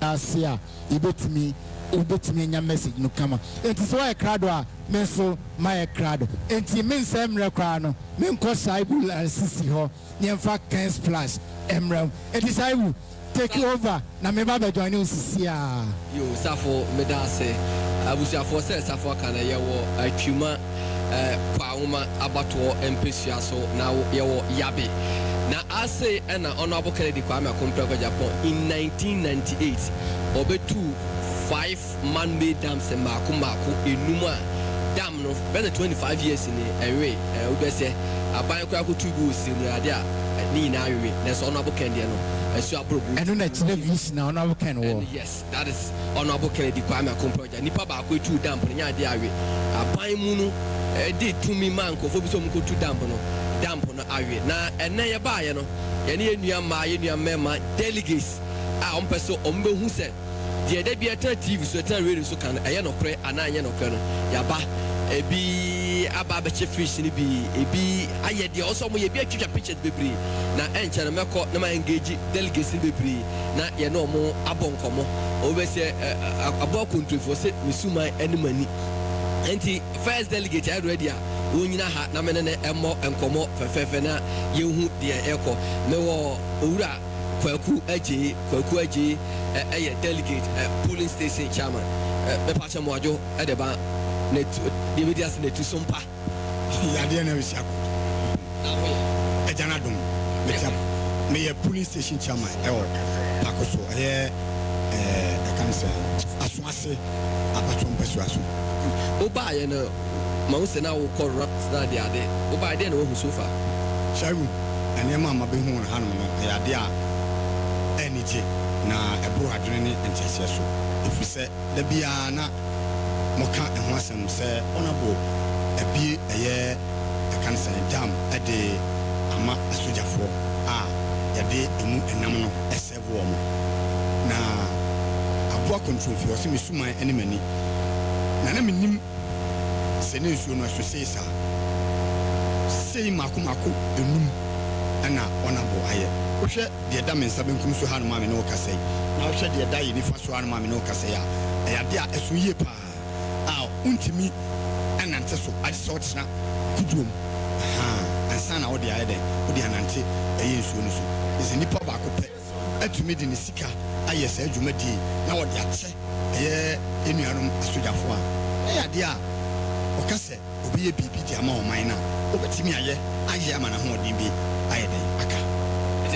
asia ibetumi nya message no kama enti so e krado a me so my krado enti me nsem rekwa no me nko saibu sisi ho nyemfa 15 plus emram enti saibu take over na me ba be join sisi a yo safo me da se abusuafo se safo kana ye wo atwuma kwauma abato empesua so na ye wo yabe na ase and honorable Kennedy Japan in 1998 obetu 5 man-made dams and Mako Enuma dam no better 25 years in a way say a bank two goals in the idea Nina that's honorable Kennedy and honorable Kennedy. Yes, that is honorable Kennedy project Nipa Bako 2 dam in idea a pine muno did to me man for some go to damp no awe na ene ye ba ye no ye ne enuama ye nuamema delegates a ompeso ombehu se de da bia ta TV so ta radio so kan eye no kre ana anye no kre no ya ba ebi aba be che fish ni bi ebi aye de also mo ye bi atwitwa pictures bebre na enche no meko na ma engage delegates bebre na ye no mo abonkomo obe se abo control se misuma enimani enti first delegate already wonyina ha na menene emmo enkomo fefefe na yehu de eko me wo owura kwaku aje eye delegate polling station chairman me pa che moajo e de ba net de medias net SOMPA ya de na wisi akọ na we e jana dum me ye polling station chairman e wo pakoso e kan se aso ase abatom peso aso oba ye no Mausa na wo korra na de ade wo ba de na wo sofa shawu ene ma be hu ha no ya de a enije na ebro adwene ne ntese so ifu se da bia na moka ho asem se onabo abi eye kan se dam ade ama asojafo a ya de emu enam no esebo wo na abo control fi o se mesuma enemani na menim sene nsuo no asose sa sei mako enum ana onabo aye wo hwe de da mensa benkum so ha no ma me no kasai na wo hwe de da yi nifa so ha no ma me no kasai a ya de a eso yie pa a untimi anante so ase otina kudum ansa na wo de aye de wo de anante aye nsuo no so ese nipa ba ko pe atumi de ne sika aye sa adwuma die na wo de ache aye enuanom asojafo a ya de a okase obi ye bibi di ama o man na obetimi aye ama na ho odin bi aye den aka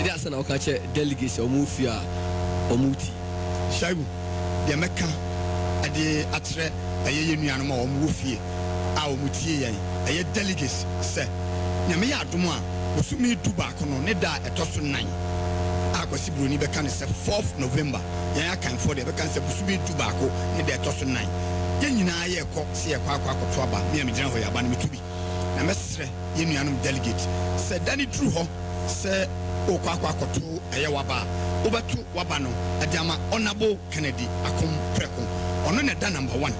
ede asa na okache delegates omufia omuti shaibu de meka ade atre aye ye nuanom a omufie a omutie yan aye delegates se nyame ya adom a osumi du ba ko no ne da etoso 9 akwasi broni beka ne se 4th November yan akan for de beka se osumi du ba ko ne da etoso 9 nyina ye ko se ye kwa akoto aba me amegyina ho ya ba na metubi na mesre ye nuanom delegate se dani true ho se o kwa akoto eye waba obetu waba no adiama honorable Kennedy akom preko ono ne da number 1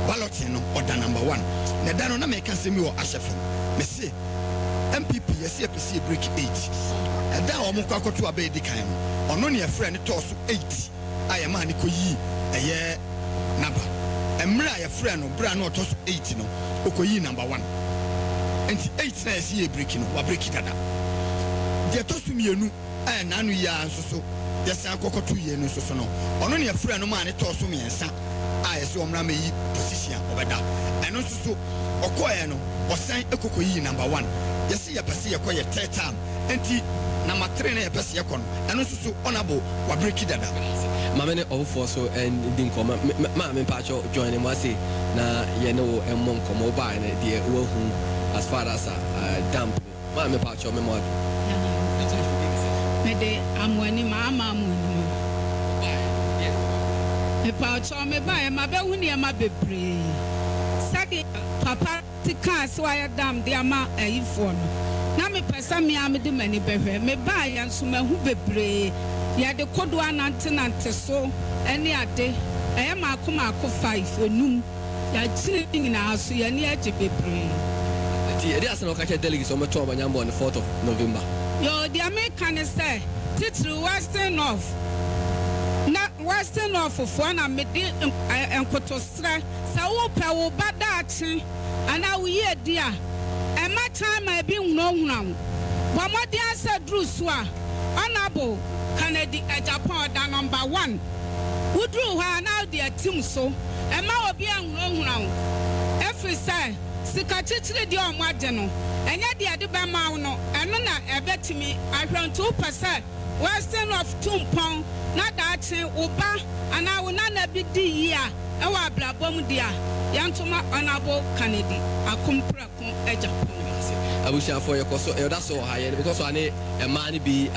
ballot no oda number 1 ne da no na me kan se mi o ahyefe me se MPP yes ye pese break 8 da o mo kwa akoto aba edi kan no ono ne ye frɛ ne toso 8 aye ma ne koyi eye naba emra ya frɛ no bra no otoso 8 no okoyi number 1 enti 8 na yesi ye break no wa break dada de toso mienu nanu ya nsoso yesa akokoto ye no nsoso no ono ne frɛ no ma ne toso miensa yesi omra meyi position obeda eno nsoso okoye no osan ekokoyi number 1 yesi ya pese ye koye third term enti number 3 na ye pese ye kono eno nsoso onabo wa break dada Mamene of so and didn't come. Mamma Pacho joining Masi na Yeno and Moncomo by the Wohu as far as damp. Mamma Pacho Memod. I'm winning Mamma. A Pacho me buy my Bellunia, my baby. Second, Papa, the car, so I damn the amount a phone. Now me person me am the many baby, me buy and so who be ya de kodwa nante so ene ade e ma akoma akọ 5 enum ya chiri na aso ya ne aje bebre ti ede asa no ka che delegates o meto obanyambo on the 4th of November yo the American say titru Western of na Western of Fona Medi and Kotostra, Sawopa, Badachi, and now we hear dear. And my time I be no now. But what the answer drew swa, honorable Kennedy Agyaponga number 1. Who drew her now dear Tim so, and now be a now. Every say, Sikachi the Omadeno, and yet the Adibama no, and none I bet me, I run 2%. Western of Tumpong, not that Uba, and I will not be the year. Our blabom dear, Yantoma honorable Kennedy, a compracum Agapong. I wish I for your course, that's so high because I need a man be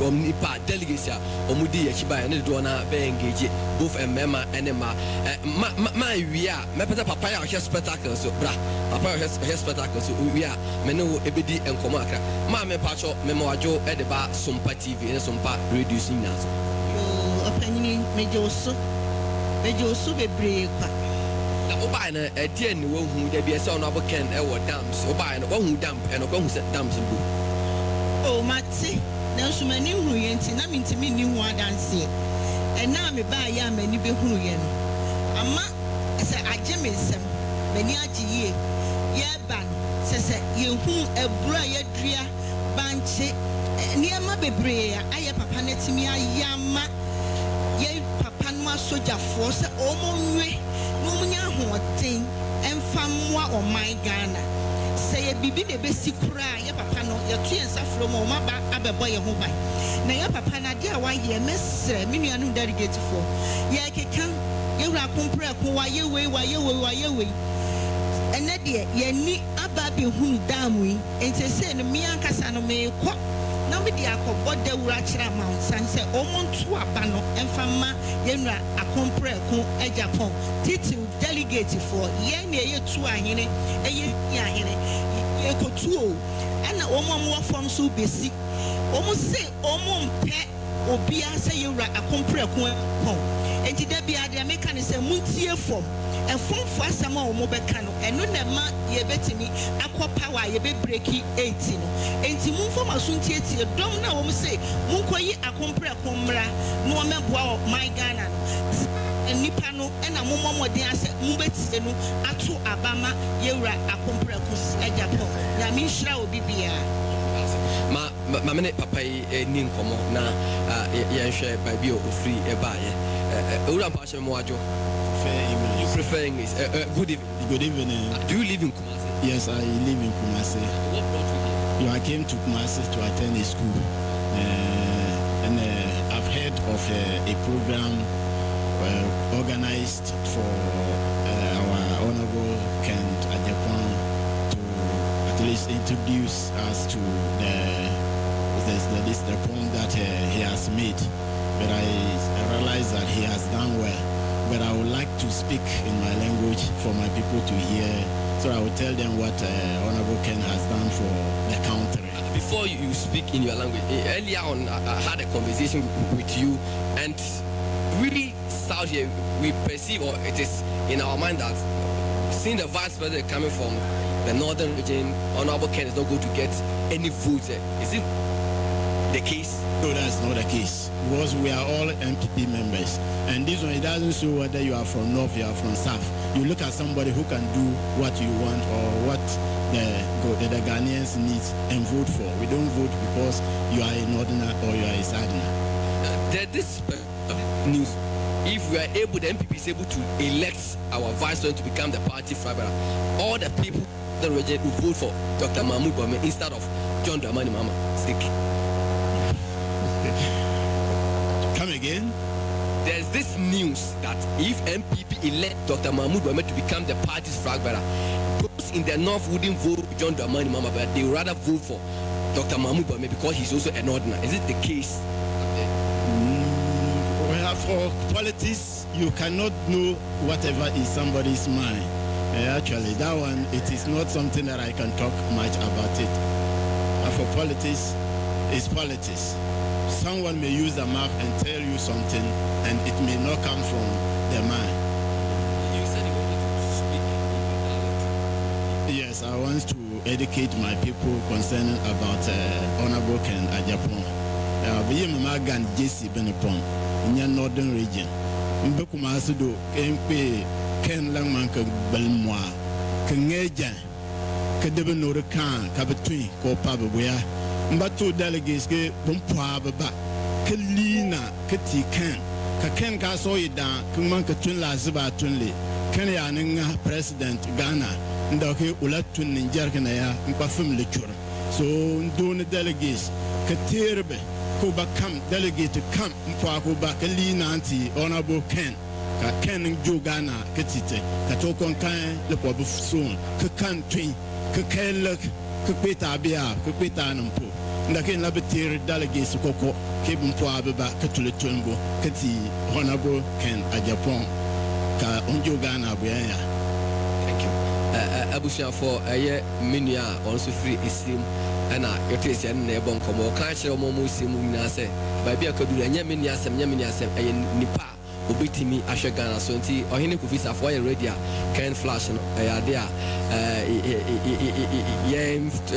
omnipa delegacy, Omudi, Chiba, and Dona, be engaged, both a member and a my we are, my papaya has spectacles, so bra, papaya has spectacles, so we are, Menu, Ebidi, and Comaka, Mamma Pacho, Memoajo, at the bar, SOMPA TV, and SOMPA reducing us. Your opinion, Major Sube break. Obina a dear new who there be a son of a can or dams, Obina, one who damp and one who set dams and blue. Oh, Matty, there's so many who ain't in. I mean to me, new one dance here. And now me buy yam and you be who yen. Ama, I say, I jam in some, Beniaji ye, ye ban, says you who a bra ye drea, banche, near my bebre, I have a panetimia yama, ye papanma soja force, almost. Mumunya hoten emfa mwa o my Ghana say ye bibi de besi kura ye papa no ye tu ensa fro mo ma ba abebo ye ho ban na ye papa na dia wa ye mesre me nuanu delegate for ye kekan ye wura kompre ko wa ye we ene de ye ni aba be hunu damwi ente se no mi ankasa no me ko na me dia ko bode wura kira mount san se omontu aba no emfa ma ye nura akompre ko Agapong title delegate for ye na ye tu ahene eye ahene ye ko tuo ana omo form so besi omo se omo mpe obia se ye wura akompre ko enti da bia de meka ne se muntie form e form for asama omo beka no eno na ma ye betimi akwa power ye be break 80 no enti mun form asuntie tie dom na omo se mun koyi akompre ko mra no o meboa my Ghana no nipa no ena momo de ase mbetise no ato abama ye wura akompre ko Agapong na mi hira obi bia ma mene papa ni nkomo na ye hwe Bible ofri e ba ye ura pa che mo ajo you prefer English good evening do you live in Kumasi? Yes, I live in Kumasi. What brought you here? I came to Kumasi to attend a school and I've heard of a program organized for our Honorable Kennedy Agyapong to at least introduce us to the point that he has made. But I realize that he has done well. But I would like to speak in my language for my people to hear. So I will tell them what Honorable Ken has done for the country. Before you speak in your language, earlier on I had a conversation with you, and really out here we perceive, or it is in our mind, that seeing the vice president coming from the northern region, Honorable Ken is not going to get any votes. Is it the case? No, that's not the case, because we are all MPP members, and this one, it doesn't show whether you are from north, you are from south. You look at somebody who can do what you want or what the Ghanaians need and vote for. We don't vote because you are a northerner or you are a southerner. This news, if we are able, the MPP is able to elect our vice president to become the party flag, all the people in the region will vote for Dr. Mahmoud Bawumia instead of John Dramani Mahama. Come again? There's this news that if MPP elect Dr. Mahmoud Bawumia to become the party's flag bearer, those in the north wouldn't vote for John Dramani Mahama, but they would rather vote for Dr. Mahmoud Bawumia because he's also a northerner. Is it the case? Well, for politics, you cannot know whatever is somebody's mind. Actually, that one, it is not something that I can talk much about it. For politics, it's politics. Someone may use the mouth and tell you something, and it may not come from their mind. You said you wanted to speak. Yes, I want to educate my people concerning about Honorable Kennedy Agyapong. in your northern region. Mbekumasido, Kempe, Ken Langmanka Belmoa, Kengeja, Kadebenorekan, Kabetui, Kopabawea, Mbatu delegates get Bumpaba, Kalina, Kati Ken, Kaken Kasoida, Kumanka Tunla Ziba Tunli, Kenyaninga President Ghana, Ndoke Ulatun in Jarkanaya, Mpafum lecture. So, doing the delegates, Katirbe. Kuba come delegate to come Mpako Bakalina anti honorable Ken Ken Jugana Katite Katokon Kan the Pobu soon Kakan Twin Kakelak Kupeta Bia Kupeta Nampo Nakin Labatiri delegates Koko Kibum Poaba Katulitumbo Kati honorable Ken Ajapong Ka Unjugana Bia. Thank you. Abusha for a year minia also free esteem. And your taste and neighbor come or catch your momusi munase. By be a kabula, Yaminiasem, a Nipa, Ubitimi, Ashagana, Sonti, or Hiniku visa for a radio, can flash and a idea.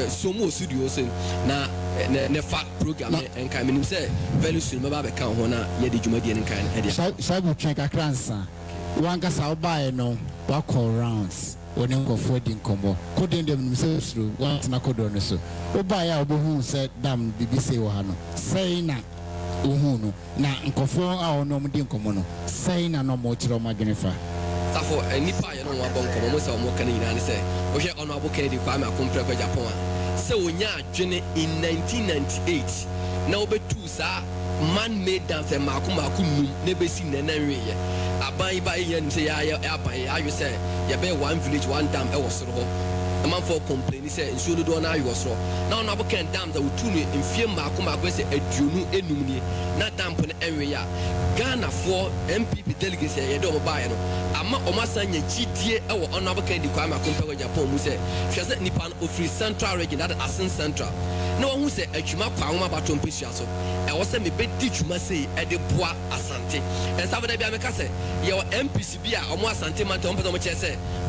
Somo studios na nefa program and Kamin say, very soon, Baba count Hona, Yedi Jumadian kind. Sabu check a cransa. One gas I'll buy no walk rounds. When you go for the combo, coding themselves through one Nakodon so. Oba ya obo said, damn, BBC Wahano. Say na Uhuno, na Nkofo our no Mudim Comono. Say na no more to my Jennifer. Therefore, a Nipa, you know, one Comonos or more Canadian say, okay, honorable Kennedy Kwame Compre Japan. So, Jenny in 1998, now be two, sir, man made dance and Makuma Kunu, never seen an area. Abai and say, I say, you bear one village, one dam, I was a man for complaint, he said, and should do an I was raw. Now, Nabu can dam that would tune in fear Makuma, a Junu enumini, not damp an area. Ghana for MPP delegates, a don't buy no. Ama Omasanya GTA, our honorable Kennedy Kwame Compre Japan, who said, she has Nipan of free central region, that Asin Central. No one who said, a Chuma Pama Baton Pishaso. I was sent me bed teach you must say at the Bois Asante. And Saturday Bamacase, your MPCB, or more Santimanta, or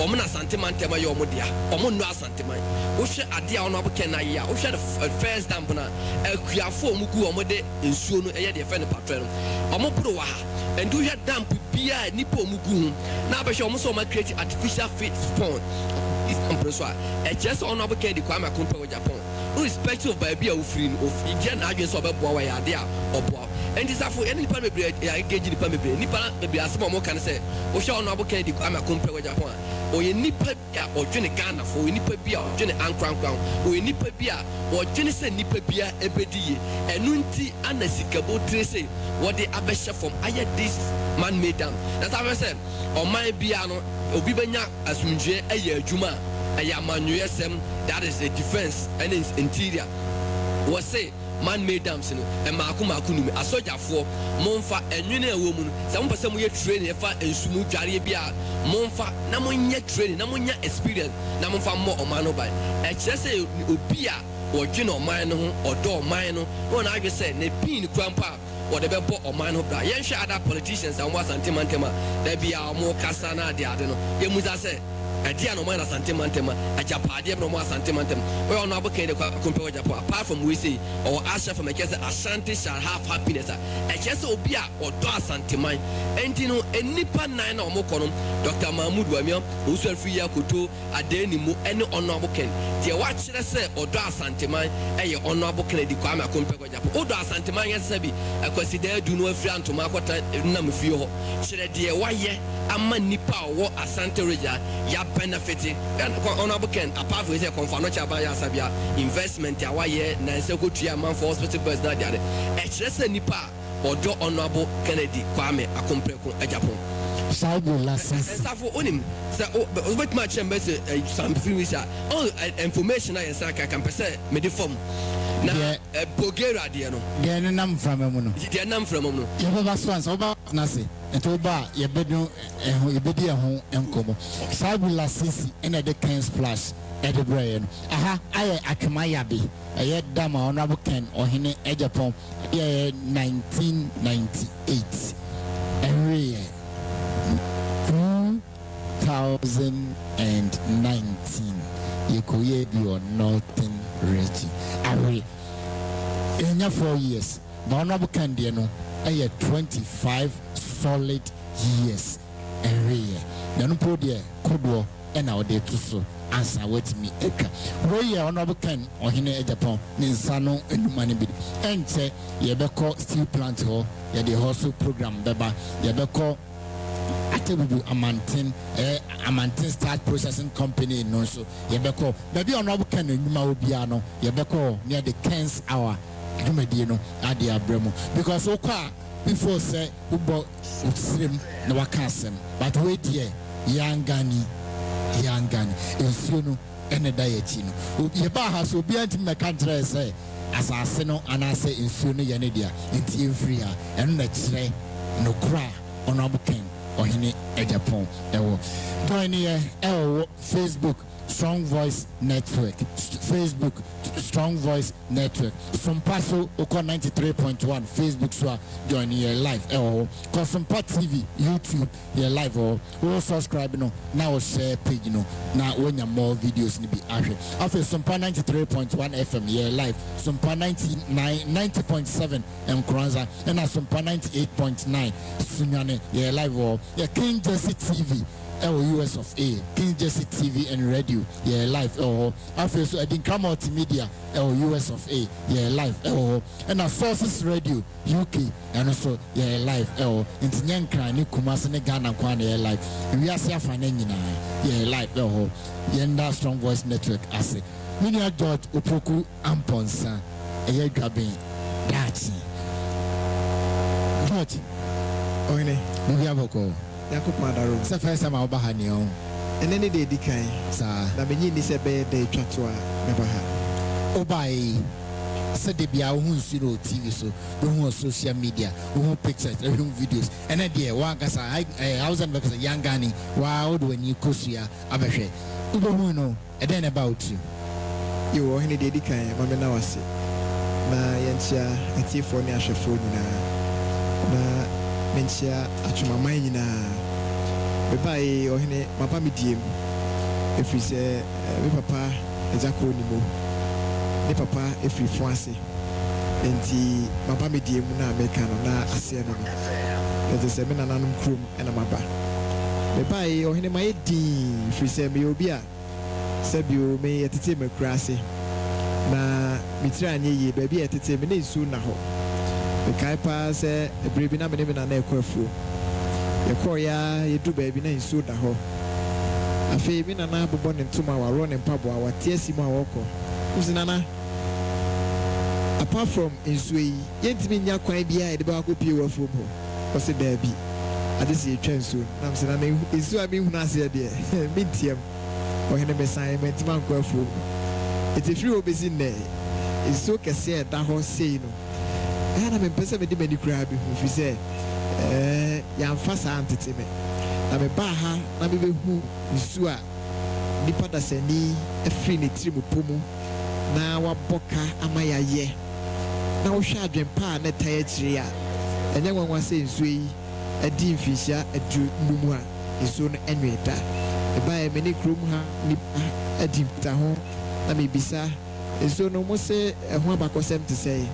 Mona Santimanta, your Modia, or Mona Santima. Usha Adia on Abukenaya, Usha the first dampener, a Kiafo Mugu or Mode in Sunu, a defender patron, or Moproa, and do your damp Pia Nipo Mugu. Now, but she almost my creative artificial fit spawn. It's compressor. A just on Abuke, the Kwame Compre Japan. Irrespective of baby or free of Indian agents of a boy idea or boy. And this for any family, I engage in the family. Nipa maybe as more can say, or shall not okay, I'm a compare Japan. Or you Nipa or Jenny Ghana for Nipa Bia or Jenny Ankran Crown, or Nipa Bia or Jenny Nipa Bia Ebedi, and Nunti and the Sikabo Tracy, what they abesha from higher this man made down. That's how I said, or my Biano, or Bibanya as Munje a year Juma. That is a defense and its interior. Was say man-made dams and Makuma Kunumi, a soldier for Monfa and Union woman. Some person we train if and Sumu Jaribia, Monfa, Namonia training, Namonia experience, Namonfa more or Manobai. And just say Ubia or Gino Mino or Door Mino, one I said, Nepin Grandpa. Or the Bebo or man of that. Yensha other politicians and was antimantema. There be our more Casana, the Adeno. Yemuza said. A dear no man a santimantema, a Japadia no more santimantem. We are not okay to compare Japan. Apart from we say, or Asha from a case, Ashanti shall have happiness. A case of beer or Dua Santimine. And you know, a Nipa 9 or Mokonum, Dr. Mahmoud Wamiam, who shall free Yakuto, a Denimu, any honorable Ken. Dear what should I say, or Dua Santimine, a honorable Kennedy Kwame compare Japan. O Dua Santimine and Sabi, I consider do no friend to Makota Namufio. Should I dear why ye? A man Nipa or a Santa Regia, Yap. Benefiting and honorable Ken, apart from his confounded Sabia investment, Yawaye, Nancy Gutria, man for hospital birds, not the other. A Nipa or do honorable Kennedy Kwame, a compare a Japan. Sabu lessons. For him, so what much some few all information I can say, Mediform. Now, Bulgaria, dear, no, there are none from a mono. There are none from a mono. You have us once over Nasi, and to bar your bedroom and your bedi home and como. Sabu Lassisi and at the can splash at the brain. Aha, I Akamayabi, a yet dama honorable Ken or Hine Ejapon, year 1998. Every year 2019. You could be or nothing. Reggie, Ari, in your 4 years, the honorable Candy, no, 25 solid years every year. Then put the Kudo and our day to so answer with me. We are honorable Ken or Hine Japan, Ninsano and Manibid. And say, Yebeko steel plant hall, the hustle program, Beba, Yebeko. Atebubu Amantin start processing company no so Yebeko. Maybe honorable Ken Numa Obiano, Yebeko near the 10th hour. Dumedino adi abremo because okwa before say ubo utsrim na wakasem but wait here yangani ensuno ene dayechi no yeba ha so obi anti me kantre say asase no anase ensuno ye ne dia enti enfri ha eno na kire no kra honorable Ken ohene Agapong ewo join here Facebook Strong Voice Network, Facebook Strong Voice Network. SOMPA 93.1 Facebook so join here live. SOMPA TV YouTube here live. We subscribe no now share page no now when you more videos ni be ahead. After SOMPA 93.1 FM here live. SOMPA 90.7 Mkranza and SOMPA 98.9 Sunyane here live. King Jesse TV. US of A, King Jesse TV and radio, live. After so I didn't come out media, US of A, live. And our Sources Radio, UK, and also live. Into Nyankra, Nikumas and Ghana, live. We are Safanina, live. Yenda Strong Voice Network, I say. Minia George Opoku Amponsa, grabbing that. George, Maybe Yakub Madaro. It's the first time I'll buy you. And any day, Dikai, sir. The beginning is a bad day, Chatua, Nebaha. Obai said the Bia who zero TV, so who social media, who pictures, who videos, and idea. Wagas, I was a young Gani, wild when you Kosia, Abashe. Ubomuno, and then about you. You were any day, Dikai, Mamenawasi. Na Yantia, a thief for Nasha Fodina. Na Mentia, Achumamaina. Bye or any Papa medium. If we say, Papa, a Jaco Nimo, the Papa, if we fancy, and the Papa medium, na Mecano, na Asiano. There's a seminar crum and a mapa. Bye or any my dean, if we say Miobia, Sabio may at the table crassy. Na Mitrani, baby at the table soon now. The Kaipa say a brave number even an equafu. The Koya, you do baby, and so the ho. A favor and I born in tomorrow, running pub, our TSC Mawako. Who's Nana? Apart from in Sway, yet mean ya quite behind the back of your football. What's it there be? I just see a chance soon. I'm saying, it's so I mean, when I say, dear, Mintium or any assignment, Manco food. It's a few obese in there. It's so cassette that horse say no. And I'm a person with the many crab if you say. Yam fast antitime. Na me baha na me behu nsu a nipa da sani afiri ne tiri mupomu na waboka amaya ye na wo hwa adwempa na taye kire a enye nwanwa se nsu yi adi mfihia adu numu a nsu no enweta e bae me ne krom ha nipa adi mta ho na me bisa nsu no mo se ho abakosem te sei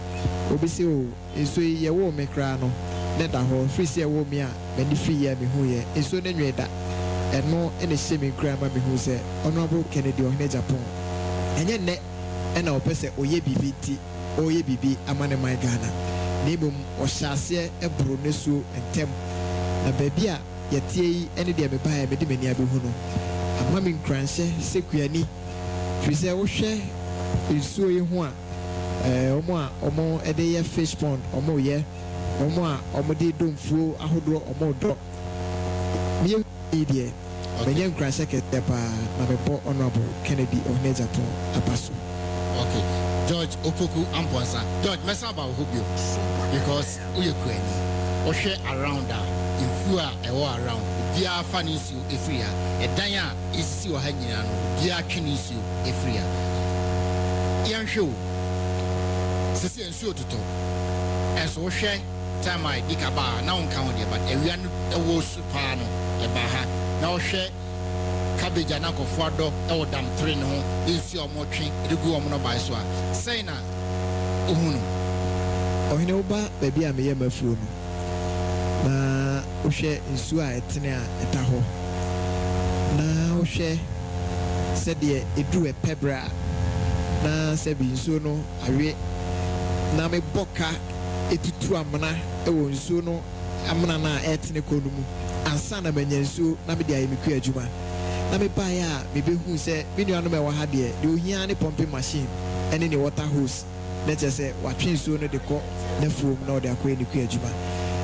obisi o nsu yi ye wo me kra no let the whole free say woman, many free year me who ye, and so then you that, and more in a shaming grandma me who say, Honorable Kennedy or Japan. And yet, net, and our person, O ye BBT, O ye BB, a man in my Ghana. Name or Shassia, a Brunesu and Tem. A baby, yet ye, any day me buy a medimania behuno. A mammy cranshe, sequiani. Free say, O share, is so in one. Or more a day fish pond, or more ye. Omo omode domfuo ahodro omodo me idea benye nkrashe ketepa na bebo Honorable Kennedy Japan apaso. Okay, George Opoku Amponsa. George mess about hobio because we kwani o share around that if you are around bia fani su efria e dan a isi o ha nyina no bia twini su efria yan hwe sese ensu ototo enso hwe time I dig about now count there, but everyone was super no Yabaha now share cabbage and uncle for dog or damn train home is your motion the go on by so saying oh no ba baby I may my phone na wohwɛ nsuo a ɛtene a ɛda hɔ na wohwɛ sɛdeɛ ɛduru ɛpɛbrɛ a na sɛ bi nsuo no awe na mebɔ ka ɛtutu amena ɛwɔ nsuo no amena no a ɛtene kɔ no mu ansa na manya nsuo na mede ayɛ mekua adwuma na mebaeɛ a mebɛhu sɛ me nuanom ɛwɔ ha deɛ ohia ne pumping machine ɛne ne water hose na kyerɛ sɛ watwe nsuo no de kɔ na fuom na ɔde akɔyɛ ne kua adwuma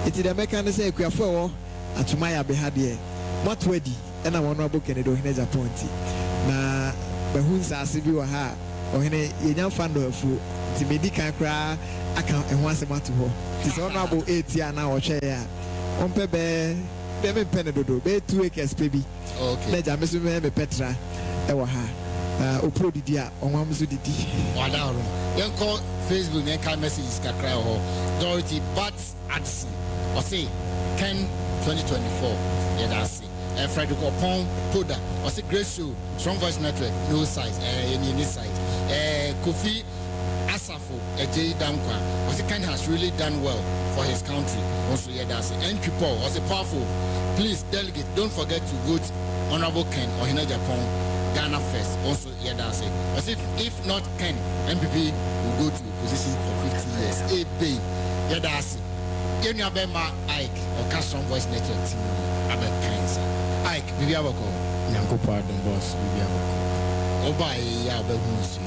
ɛti deɛ mɛka no sɛ akuafo ɛwɔ atoma yɛ abɛha deɛ moato adi ɛna wɔno abɔ Kennedy ɔhene Japan nti na bɛhu nsase bi wɔ ha a ɔhene yɛnya mfa ndɔafuo nti medi kan koraa aka ɛho asɛm ato hɔ nti sɛ ɔno abɔ 80 a na ɔhwɛeɛ a ɔmpɛ bɛɛ mempɛ no dodo bɛyɛ 2 acres pɛ bi na agya me so mepɛ tra ɛwɔ ha opro didi a ɔnwam so didi wadaro yɛnkɔ Facebook yɛnka messages kakra hɔ Dorothy Bats Addison ɔse Ken 2024 yɛda ase Frederick Opon Poda ɔse Great Show Strong Voice Network no size yɛni size Kofi Asafo J Damkwa ɔse Ken has really done well for his country also yɛda ase Entry Paul ɔse powerful please delegate don't forget to vote Honorable Ken Ohene Japan Ghana first also yɛda ase ɔse if not Ken MPP will go to opposition for 50 years ebe yɛda ase yɛnu abɛma Ike ɔka Strong Voice Network team abɛkansa Ike bibi abɔkɔ nyankopɔ adom boss bibi abɔkɔ ɔba yɛ a ɔbɛhu nsu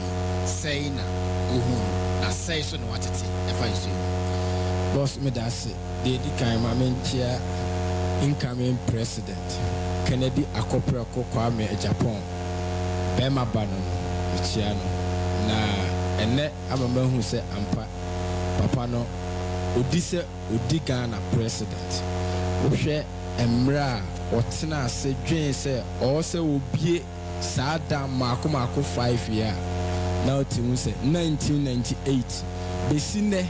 sɛi na ɔhu na sɛi so na watete ɛfa nsu boss me da ase deɛ di kan ma menkyia incoming president Kennedy Akɔprɛko Kwame Japan bɛma ba no mekyia no na ɛnɛ amamahu sɛ ampa papa no odi sɛ odi Ghana president wohwɛ mmerɛ a ɔtena ase dwen sɛ ɔwɔ sɛ obie saa da maako 5 year na ɔtimu sɛ 1998 besi nɛ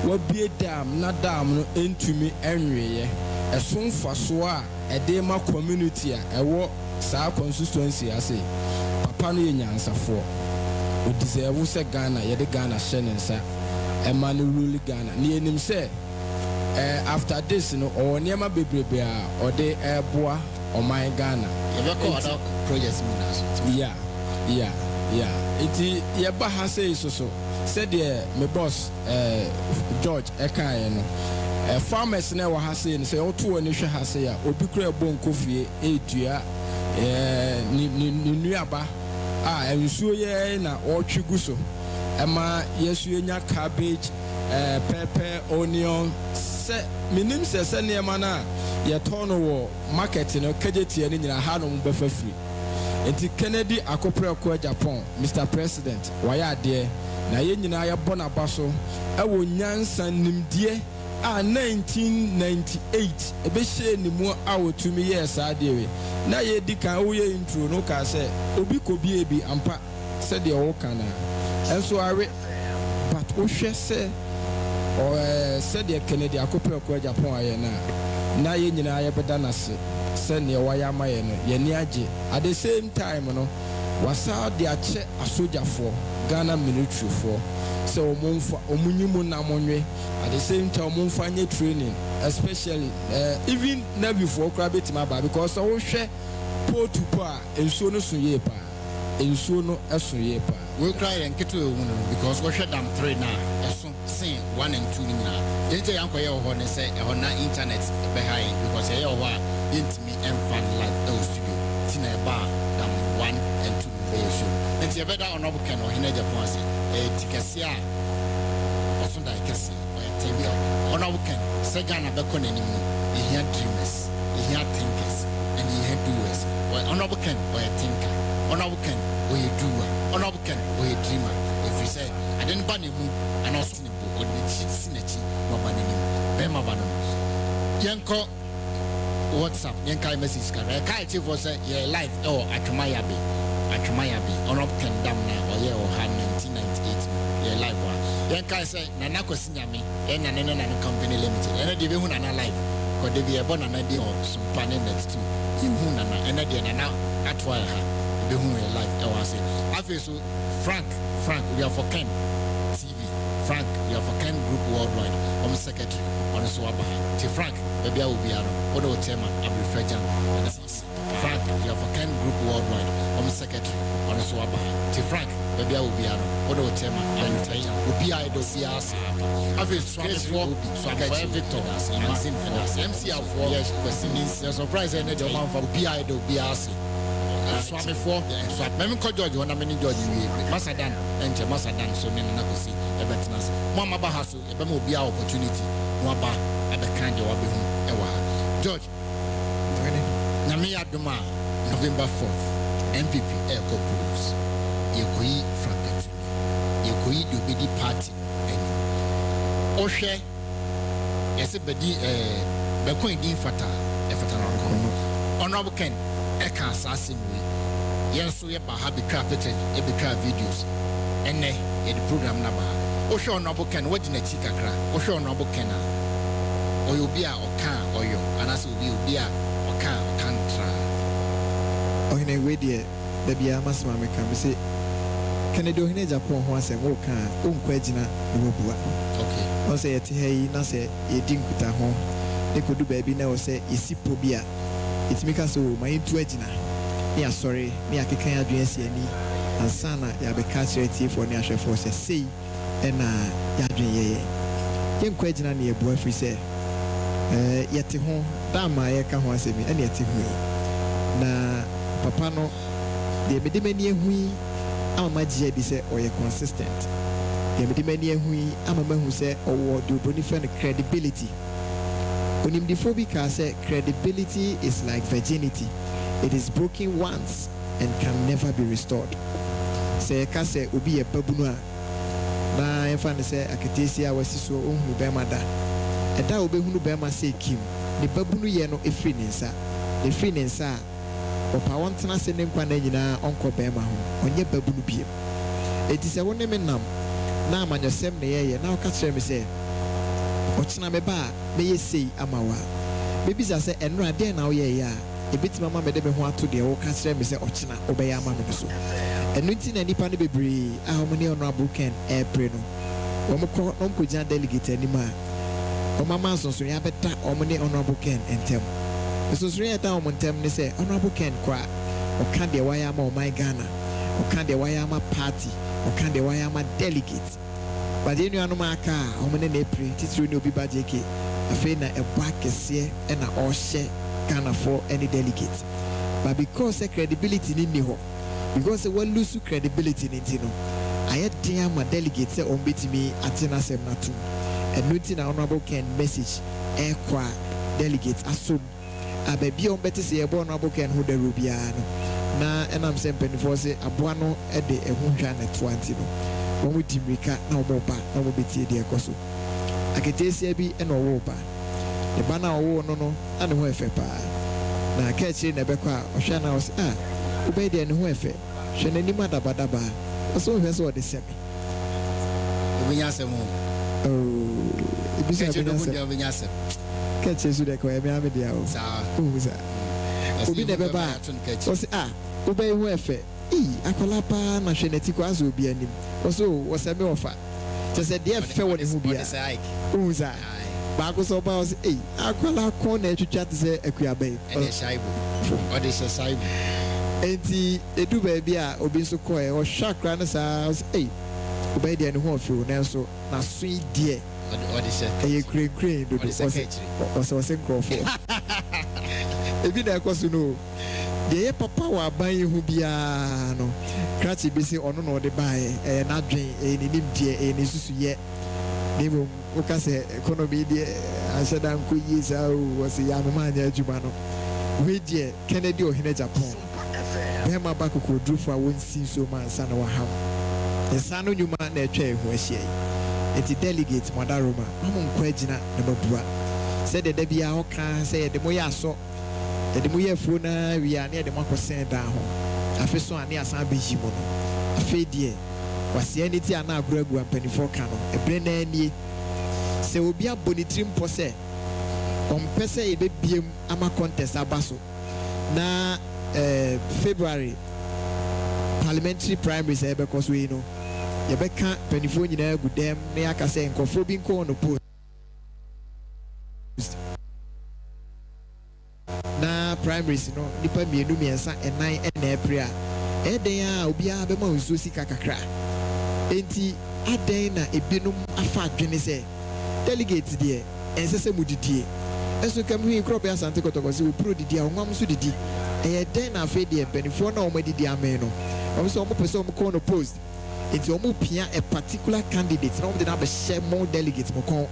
wabie dam na dam no entumi enweyɛ ɛso mfaso a ɛde ma community a ɛwɔ saa constituency ase papa no yɛ nyansafoɔ odi sɛ ɛwo sɛ Ghana yɛde Ghana hyɛ ne nsa ɛma no rule Ghana ne yɛnim sɛ after this no ɔwɔ nneɛma bebrebe a ɔde ɛboa ɔman Ghana yɛbɛkɔ other projects mu na so yeah iti yɛba ha sɛ so sɛdeɛ me boss George ɛkaeɛ no farmers na wɔ ha sɛ no sɛ ɔto wɔ ne hwɛ ha sɛ a obi kura ɛbɔ nkɔfie ɛdua ne nuaba a nsuo yɛ na ɔtwe gu so ɛma yɛsuo nya cabbage pepper onion sɛ minim sɛ nneɛma no a yɛtɔn no wɔ market no kagyetie no nyina ha no mbɛfa firi enti Kennedy Akɔprɛko Japan Mr. President wayɛ adeɛ na yɛn nyinaa yɛbɔ n'aba so ɛwɔ nyansa nimdeɛ a 1998 ɛbɛhyɛ ne mu a wɔtumi yɛ saa deɛ we na yɛdi kan woyɛ intro no ka sɛ obi kɔbie bi ampa sɛdeɛ wɔka na ɛnso awe but wohwɛ sɛ sɛdeɛ Kennedy Akɔprɛko Japan ayɛ na yɛn nyinaa yɛbɛda n'ase sɛnea wayɛ ama yɛ no yɛni agye at the same time no wasa de akyɛ asogyafoɔ Ghana military for so omunyimu na monwe at the same time omunfa nye training especially even na before kra betima ba because so hwɛ port to pa ensuo no so ye pa ensuo no eso ye pa we cry and keto ewu no because we hwɛ dam 3 na eso sen 1 and 2 ni nyina yɛnte yankɔyɛ wɔ hɔ ne sɛ ɛhɔ na internet bɛhae because ɛyɛ wɔ hɔ a yɛntimi ɛmfa live ɛwɔ studio tina ɛba dam 1 and 2 bɛyɛ show nti yɛbɛda Honorable Ken Ohene Japan ase tikasi a ɔso da kɛse ɔyɛ Honorable Ken sɛ Ghana bɛkɔ n'anim no yɛhia dreamers yɛhia thinkers and yɛhia doers Honorable Ken ɔyɛ thinker Honorable Ken ɔyɛ doer Honorable Ken ɔyɛ dreamer ɛfiri sɛ ade no ba ne mu ana ɔso ne bo ɔde ne kyi si n'akyi na ɔba n'anim bɛrima ba no yɛnkɔ WhatsApp yɛnkae message kakra yɛkae tiefoɔ sɛ yɛ live ɛwɔ Atwemayabe Honorable Ken dam na ɔyɛ wɔ ha 1998 yɛ live wa yɛnkae sɛ Nana Kwasi Nyame ɛna ne company limited ɛna deɛ bɛhu Nana live kɔde bi ɛbɔ Nana de wɔ SOMPA ne next to yɛhu Nana ɛna deɛ Nana atoa yɛ ha yɛbɛhu yɛ live ɛwɔ ase afei so Frank we are for Ken TV Frank, you have a Ken Group Worldwide, secretary, on Swaba. T. Frank, maybe I will be on the chairman, Abri Frejan. Frank, you have a Ken Group Worldwide, secretary, on Swaba. T. Frank, maybe I will be on the chairman, Abri Frejan. Ubi I do see us. I've been swallowed for Victor, MCR for yes, the surprise and the man for Ubi do be us. Swami for swap. Memi ko George wana meni George Masadan enche Masadan so nene na kosi ebetnas. Mama ba haso ebe mo bia opportunity. Mo ba ebe kan je wa be hu ewa. George. Na me adoma November 4th MPP Eco Proofs. Yekoyi Franket. Yekoyi the obedi party eni. Ohwe yese bedi be ko idin fata e fata na ko. Honorable Ken Eka assassin we. Yes, so yeba have the pictures, videos. And the program number. Osho Honorable Ken, what in a chikakra? Osho Honorable Ken. Or you be a or can or you, and as will be a or can try. Or in a way, dear, the Biamas Mamma can say, can I do in a Japan once and walk on Quajina, okay. Or say, hey, Nasa, a dinkuta home. They could do baby now say, is Sipobia. It's because so my intuition. Yeah, sorry, me I can't do any and sana ya be catch for national forces say and ya dream yen question na e boy free say yete ho dama ye ka ho asemi and yete hu na papa no de me de mani ehu ama gye bi say oye consistent de me de mani ehu ama mahu say owo do boni friend credibility onim di phobia say credibility is like virginity. It is broken once and can never be restored. Say kase obi e babunu na enfa ne say aketesia wasiso ohunu bema da eda obehunu bema say kim ne babunu ye no efri ne nsa opa wontena se ne nkwa na nyina onko bema ho onye babunu biem eti se wonne menam na amanyosem ne ye na oka kire me say ochina me ba me ye sei amawa bebi za se enro ade na wo ye ya ebiti mama me de me ho ato de wo ka kire me say ochina obeya ama me so enunti na nipa ne bebre a ho ne honorable Ken April no wo mo ko no ko jan delegate anima o mama sonso ya beta o mo ne honorable Ken entem so so ya ta o mo ntem ne say honorable Ken kwa o kan de waya ma o my Ghana o kan de waya ma party o kan de waya ma delegate but you know no aka o mo ne April titiri ne obi ba jeke afi na e ba kese e na o hye Ghana for any delegate but because the credibility ni ho because we lose credibility in Tino. I had dear my delegates on me at Jenna Semnatu. And noting our honorable Ken message, air qua delegates as soon. I may be on better say a honorable Ken who the Rubiano. Na and I'm saying Penforce, a buano at the Ehunjan at Twantino. When we Timrika, no more back, no more betty dear Cosso. I can tell Sebi and Owoba. The banner no, and the Wefa. Now catch in the Bequa or Shana was obey the Nuefe, Shanani Madabadaba, also has what they sent me. Oh, it is a Vinyasa. Catches you the Quamiamedia. Who's that? Obi never buy. Was obey Wefe. Akolapa, Nashanetiquas will be an him. Also, was a milfa. Just a dear fellow who be a side. Who's that? Bagos about Aquala corner to chat the Equiabe. And a Shaibu. Or this a Shaibu. Enti edu baby a obi so koe o shakra na sa obey the no feel na so na sweet dear o de se e kre do o se crofo ebi na ekoso no de papa wa ban hu bia no krachi bi se ono no de bae na dwen ni nim die ni susu ye ni mo o ka se economy de aseda nko yi sa o se ya mama anya adwuma no we die Kennedy ohine Japan Bema back could do for one see so man, son of a ham. The son of you man, their chair who is she. It's delegate, Madaroma, Mamma Quajina, number one. Said the Debia Oka, said the Moya so. The Moya Funa, we are near the Marco Saint down. I feel so near Sabi Jimono. A fade was the entity and now Gregu and Penny for Cano, a brand say will be a bonitrim posse. On Pesa, a baby, ama contest, Abaso. Na February parliamentary primaries because we know yɛbɛka mpanimfoɔ nyinaa gu dɛm na yɛaka sɛ nkɔfoɔ bi nkɔ no post na primaries no nipa mmienu mmiɛnsa ɛnan ɛna ɛpere a ɛdɛn a obiara bɛma nsuo sika kakra enti adɛn na ebinom afa adwene sɛ delegate deɛ ɛnsɛ sɛ mu didie ɛso kam hu nkorɔ bɛ asante kɔtɔkɔ sɛ opuro didi a ɔnwam so didi ɛyɛ dɛn na afei deɛ mpanimfoɔ na wɔn adidi amɛn no wɔn sɛ wɔn pɛ sɛ wɔn kɔ no post enti wɔn pia a particular candidate na wɔn de na abɛhyɛ mo delegate mo kɔn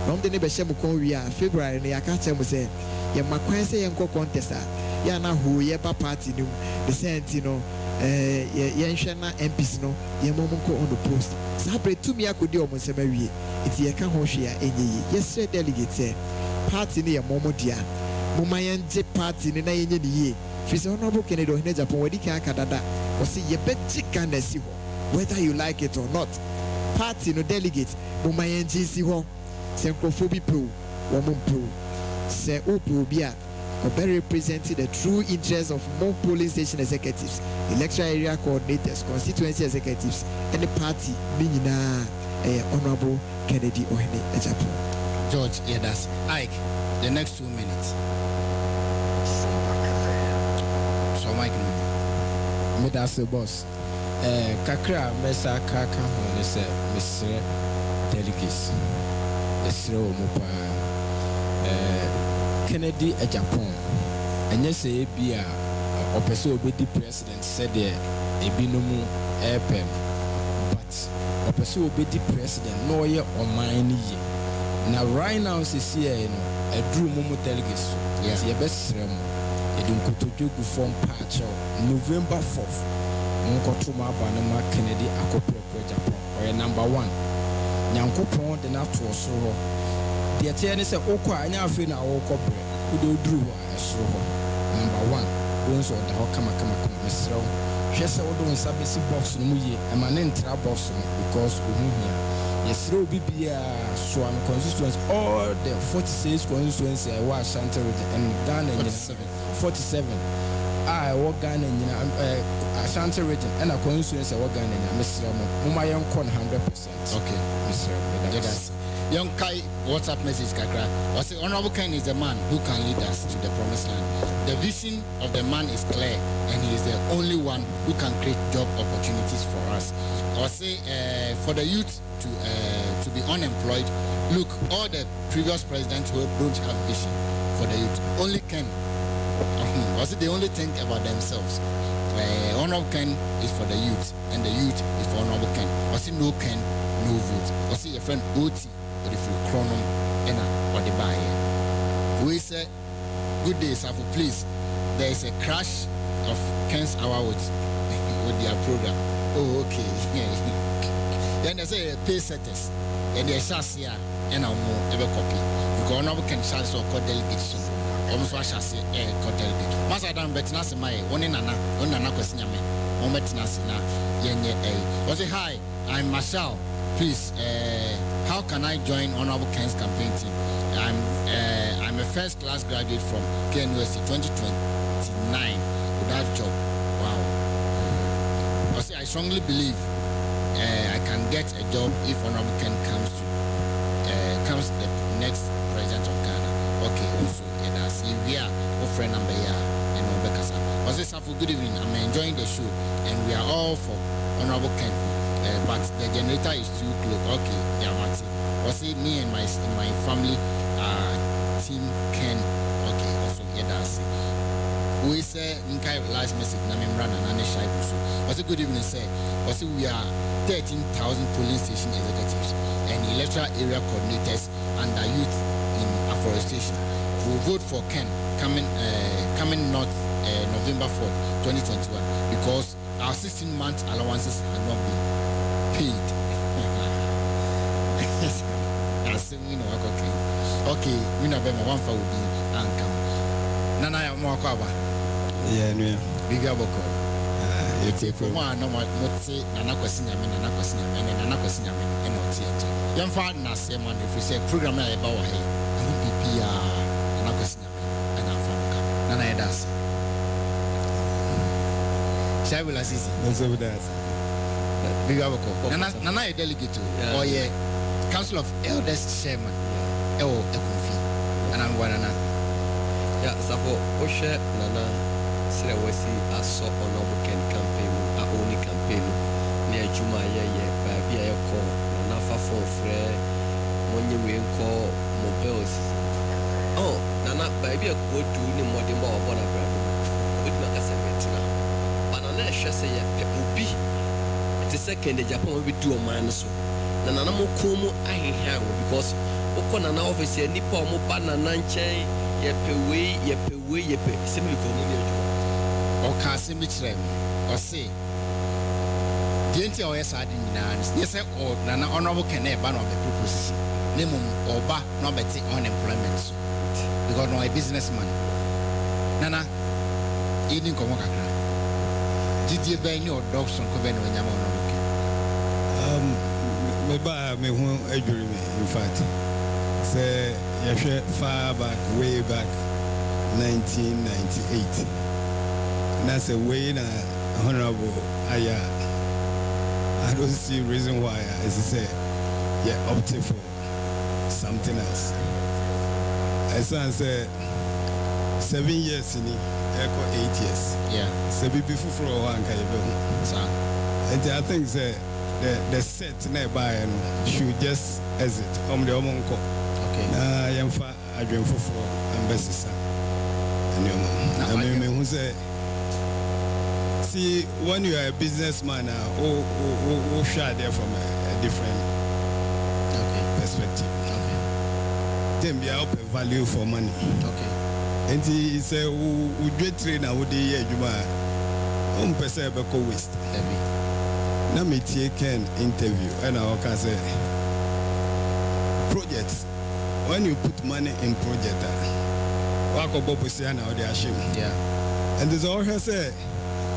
na wɔn de ne bɛhyɛ mo kɔn wie a February no yɛaka kyerɛ mo sɛ yɛma kwan sɛ yɛnkɔ contest a yɛana hoo yɛba party no mu de sɛ nti no yɛnhwɛ na MPs no yɛma mo nkɔ on the post saa berɛ tumi akɔdi wɔn nsɛm awie enti yɛka ho hwee a ɛnyɛ yie yɛsrɛ delegate sɛ party no yɛ mɔmɔ dia moma yɛngye party no na yɛnyɛ ne yie firi sɛ Honorable Kennedy Ɔhene Japan wɔdi kan aka dada wɔsɛ yɛbɛgye Ghana si hɔ whether you like it or not party no delegate moma yɛngye si hɔ sɛ nkurɔfoɔ bi pɛw wɔn mpɛw sɛ wopɛ obi a ɔbɛ represent the true interests of more polling station executives electoral area coordinators constituency executives and the party ne nyinaa ɛyɛ Honorable Kennedy Ɔhene Japan. George, yeah, that's Ike. The next 2 minutes. So, Mike, me that's the boss. Kakra, Mesa Kaka, they say, Mr. Delegates. The slow Mupa Kennedy Agapong. And yes, a be a person will be the president said there, a binomu airpem. But a person will be the president, no year or mine year. Now right now this year a drew momo delegates yes your best rem e dun ko to jogu form patch November 4th nko to ma ba na ma Kennedy akopre ko Japan or number 1 nyankopon de na to so ho de tie ne se okọ anya afi na wo kobre wo do drew a so ho number 1 won so da ho kama mesrew hwe se wo do nsa besi box no mu ye e ma ne ntra box no because ohun hia yes, Bibia, Swan constituency, all the 46 constituency I was Ashanti and Ghana 47. I work Ghana in Ashanti region and a constituency I work Ghana in Mr. Mumayan con 100%. Okay, Mr. Young Kai, WhatsApp message Kakra. I say Honorable Ken is the man who can lead us to the promised land. The vision of the man is clear and he is the only one who can create job opportunities for us. I say for the youth to be unemployed, look, all the previous presidents who don't have vision for the youth. Only Ken. I say they only think about themselves. Honorable Ken is for the youth and the youth is for Honorable Ken. I say no Ken, no vote. I say your friend Oti. But if you chronom or the buyer, we say good day, sir. Please, there is a crash of Ken's hour with their program. Oh, okay. Then they say pay setters, and they shall see and I'll more ever copy. Because Honorable Ken shall so called delegates. Almost what shall say called delegate. Master Dan Betnas my one in another question. On Betnas na yenye a. Was it hi? I'm Marshall. Please, how can I join Honorable Ken's campaign team? I'm a first class graduate from KNUST 2029 without job. Wow. I strongly believe I can get a job if Honorable Ken comes the next president of Ghana. Okay, also that's we are friend number and Obekasa. Good evening. I'm enjoying the show and we are all for Honorable Ken. But the generator is too close. Okay, yeah, Martin. Also, me and my family team Ken. Okay, also yeah, that's it. We say Nkai last message. Na membrana na ne shai so. Also, good evening, sir. Also, we are 13,000 polling station executives and electoral area coordinators under youth in afforestation. We will vote for Ken coming north November 4th, 2021 because our 16-month allowances have not been paid. Okay, we know about one for the income. Nana Mwakaba. Yeah, no. Bigger Boko. It's a one, no more say, Nana Cosinaman, and not theatre. Young father, Naseman, if we say program about him, I would be PR, Nana Cosinaman, and Africa. Nana does. Shall we assist? That's over that. Big Aboko. Nana a delegate or ye Council of Elders Chairman. Oh, a coffee. And I'm one. Yeah, Safo Oshe Nana Silawesi I saw on our weekend campaign, our only campaign near Juma Baby I call Nana for Frere when you call mobiles. Oh, Nana baby I go to the more more about a brother with Macasset now. But on that shall say a be the second the Japan will do a man so. Nana mo Kumu I have because Okona now office Nipo mo banana chain. Yepe, simply come or Cassim Mitchell or say, Didn't or yes, I didn't yes, or Nana honorable can ban of the proposition. Lemon or ba, no betting unemployment. Because no a businessman. Nana, evening come on. Did you buy your dogs on Coven when Maybe me won't agree me, in fact. Say, far back, way back, 1998. And that's a way na honorable. I don't see reason why, as I say, opted for something else. As I said, 7 years in it, 8 years. Yeah. So before for one kind of. And I think the set nearby should just exit the Omonko. I am for a dream for ambassador. And you know, who say, see, when you are a businessman, who share there from a different perspective. Then be out a value for money. And he said, who do train a would ye, you are person waste. Now, me take an interview, and I can say, projects. When you put money in project, Wako Bobusiana or the Ashim. Yeah. And there's all her say,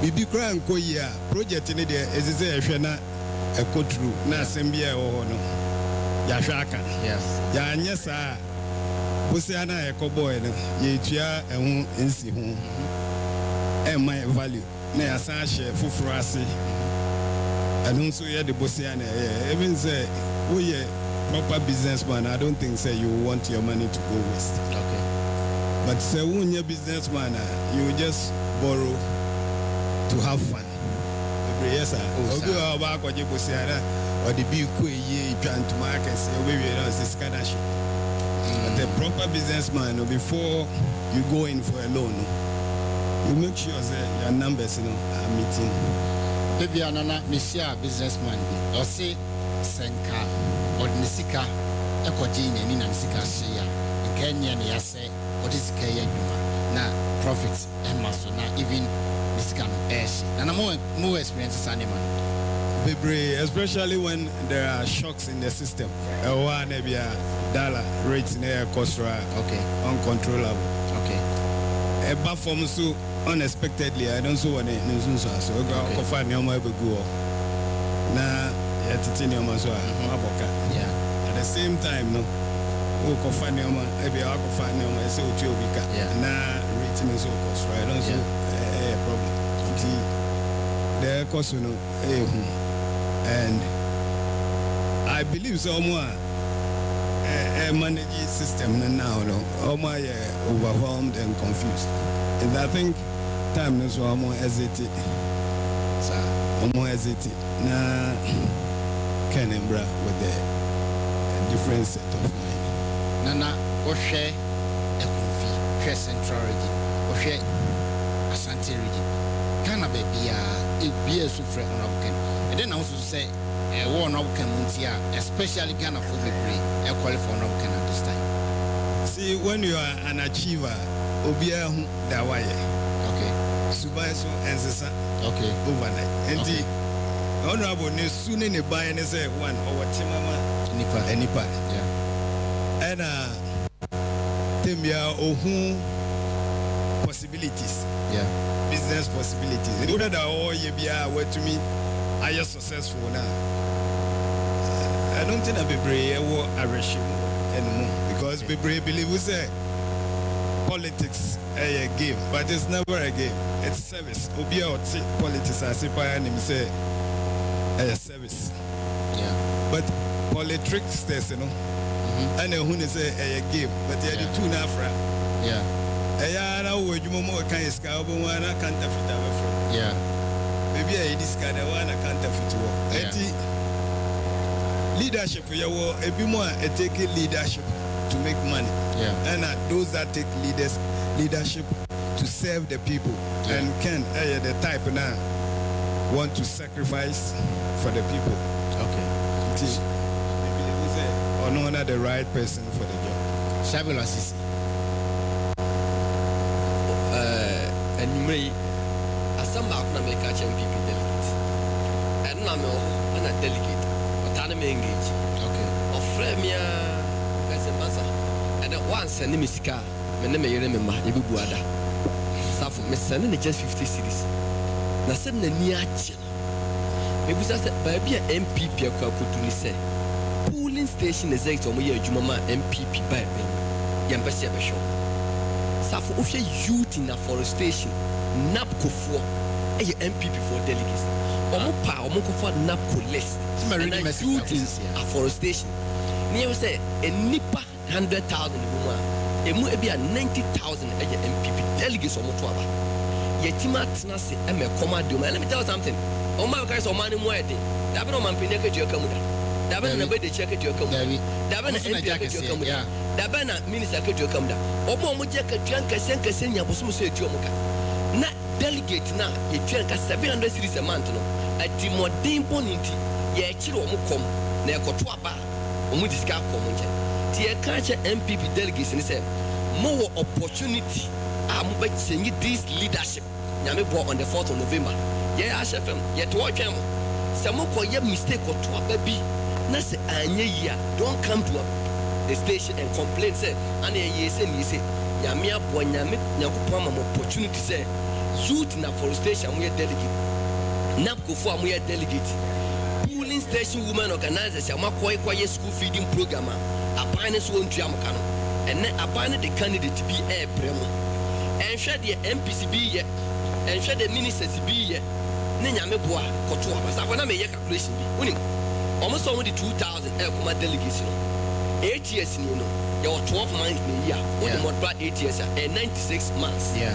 Bibi Kran Koya, project in there, as is a Shana, a co true, Nasembia or no. Yashaka. Yeah. Yanyasa, Busiana, a cowboy, Yetia, and Insi home. And my value, Nea Sasha, Fufrasi, and also here the Busiana, even say, oh, yeah. Proper businessman, I don't think say you want your money to go waste. Okay. But say when you're businessman, you just borrow to have fun. Yes, sir. Or the big ye trying to market say we this kind of shit. But the proper businessman, before you go in for a loan, you make sure that your numbers are meeting. Maybe another Monsieur businessman or say Senka. Or Nisika, Ecogene and Nisika Shea, in Kenya, and Yase, what is Kaya now profits and muscle, now even this kind of ash. And I'm more experienced animal. Especially when there are shocks in the system. One maybe a dollar rates in air cost uncontrollable. Okay. A buff from so unexpectedly, I don't see what it is. So go find your mobile go. Now, at the same time, no, who can find your man, maybe I can find your man, so you will now rating is all cost, right? Don't see a problem. The cost, and I believe someone a managing system now, no, my overwhelmed and confused. And I think time is more hesitate. More hesitate. Now, Canberra with a different set of mind. Nana, or share a coffee, share central region, or share Ashanti region. Can a be a suffering on Open. And then also say, a war on Open Muntia, especially Ghana for the brain, a qualify on Open at this time. See, when you are an achiever, Obia Dawaye, okay, Subaiso and Sessa, okay, overnight. And the honorable news soon in the buy and say one over Timama, Nipa, yeah. And Timia Ohu possibilities, yeah, business possibilities. In order that all you be aware to me, are you successful now? I don't think I'll be brave or a regime anymore because we believe we say politics a game, but it's never a game. It's service. Obia politics as if I am say a service. Yeah. But politics, you know, and who is a game, but they are two Nafra. Yeah. I know you more kind of scout, but one I can't fit. Yeah. Maybe I discard one I can't fit. Leadership, you will be more take leadership to make money. Yeah. And those that take leadership to serve the people. Yeah. And can the type now want to sacrifice for the people. Okay. Maybe they will say, or no, not the right person for the job. Shabila Sisi. And me, as some back na make a MPP delegate. And now I'm a delegate, but I'm engaged. Okay. Of Fremia, as a master. And at once, and name is car, my name is Remember, Ibuada. Suffer, Miss Sending just 50 cities. Na said the near chill. Maybe that's a MPP could say. Polling station is 8 or more Jumama MPP by Yambasha Show. Suffer Usha youth in afforestation, NAPCO for a MPP for delegates. Omopa, Omoko for NAPCO list. Youth in afforestation. Near say a nipper 100,000 woman. A more be a 90,000 MPP delegates or Motuaba. Yetima Tinasi and a command. Let me tell you something. Oh my guys, or money more. Dabin on Mampinaka Jokamuda. Dabin a bed check at your company. Dabin a jacket to your company. Dabana minister could you come down. Omo Mujaka Janka Senka Senya Bosumu Jomuka. Not delegate now, a Janka 700 cities a month. A Timodin Boniti, Ye Chiro Mukom, Nekotuaba, Omudiska Comunja. Tia Kacha MPP delegates and said, more opportunity. I'm betting this leadership. Yami brought on the 4th of November. Yeah, I shall yet watch him. Some more mistake or to a baby. Nasa Anya, don't come to the station and complain. Say, and yes, and you say, Yamia Boyami, Yakupama opportunity. Say, youth in a forestation, we are delegate. Napco form, we are delegate. Polling station women organizers, Yamakoi school feeding program. A binance won't Jamakano. And then a binary the candidate to be a premo. And share the MPCB yet. And share the ministers be yet. Nanyame Boa, Kotua, but I want to make a calculation. Winning almost only 2,000 Elkoma delegation. 8 years, you know, your 12 months in a year, or the more blood 8 years and 96 months. Yeah.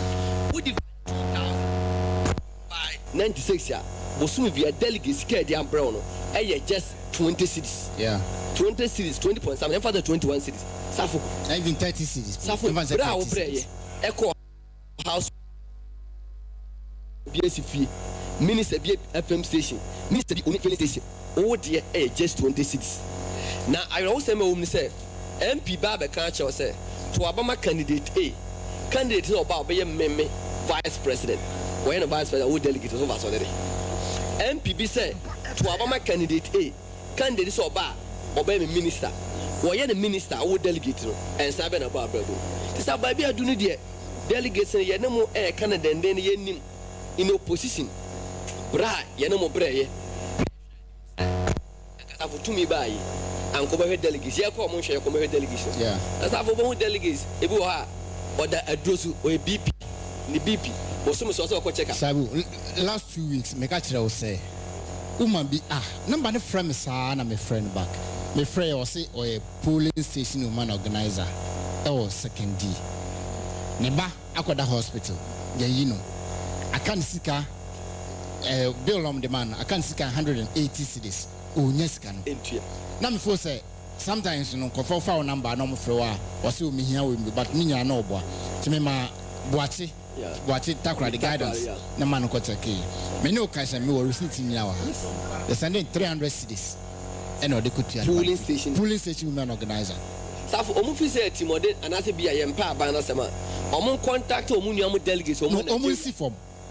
Would divide 2,000 by 96 years? Bosumi be a delegate scared the umbrella, and just 20 cities. Yeah. 20 cities, 20 points, and for the 21 cities. Safo. Even 30 cities. Safo. Bravo, pray. Echo house. BSC Minister be FM station, Minister be only filling station. Oh dear, just 20 cities. Now I also say MP Baba can't say to Obama candidate A. Candidate is about being meme vice president. When a vice president who delegate over already. MPB say to Obama candidate A. Candidate is about obey minister. Why the minister who delegate and seven about Bravo. This is baby I do need the delegates and Yanamo Air Canada and then Yenim in opposition. Bra, Yanamo Bray. For to me by and come here delegates. Yeah, come on, share come here delegations. Yeah, that's how for delegates. If you are or the address or a BP, the BP was some sort of check. Sabu, last 2 weeks, Mekachi will say, Woman be number the friend, son, I'm a friend back. My friend or say, or a polling station woman organizer. Oh, second D. Neba, Aquada Hospital. Yeah, you know, I can't see car bill on demand. I can't see 180 cities. Oh, yes, can. Now, before say, sometimes, you know, for phone number, no more or so me here with me, but me, I know, boy. To me, my watch it, takra the guidance. No man, got a key. Me no cash and me were receiving in our house. They're sending 300 cities. And no, they could polling station women organizer. Safo omu say Timode and as be a empa ba na sema. Omu contact omu nuamu delegates omu Nigeria.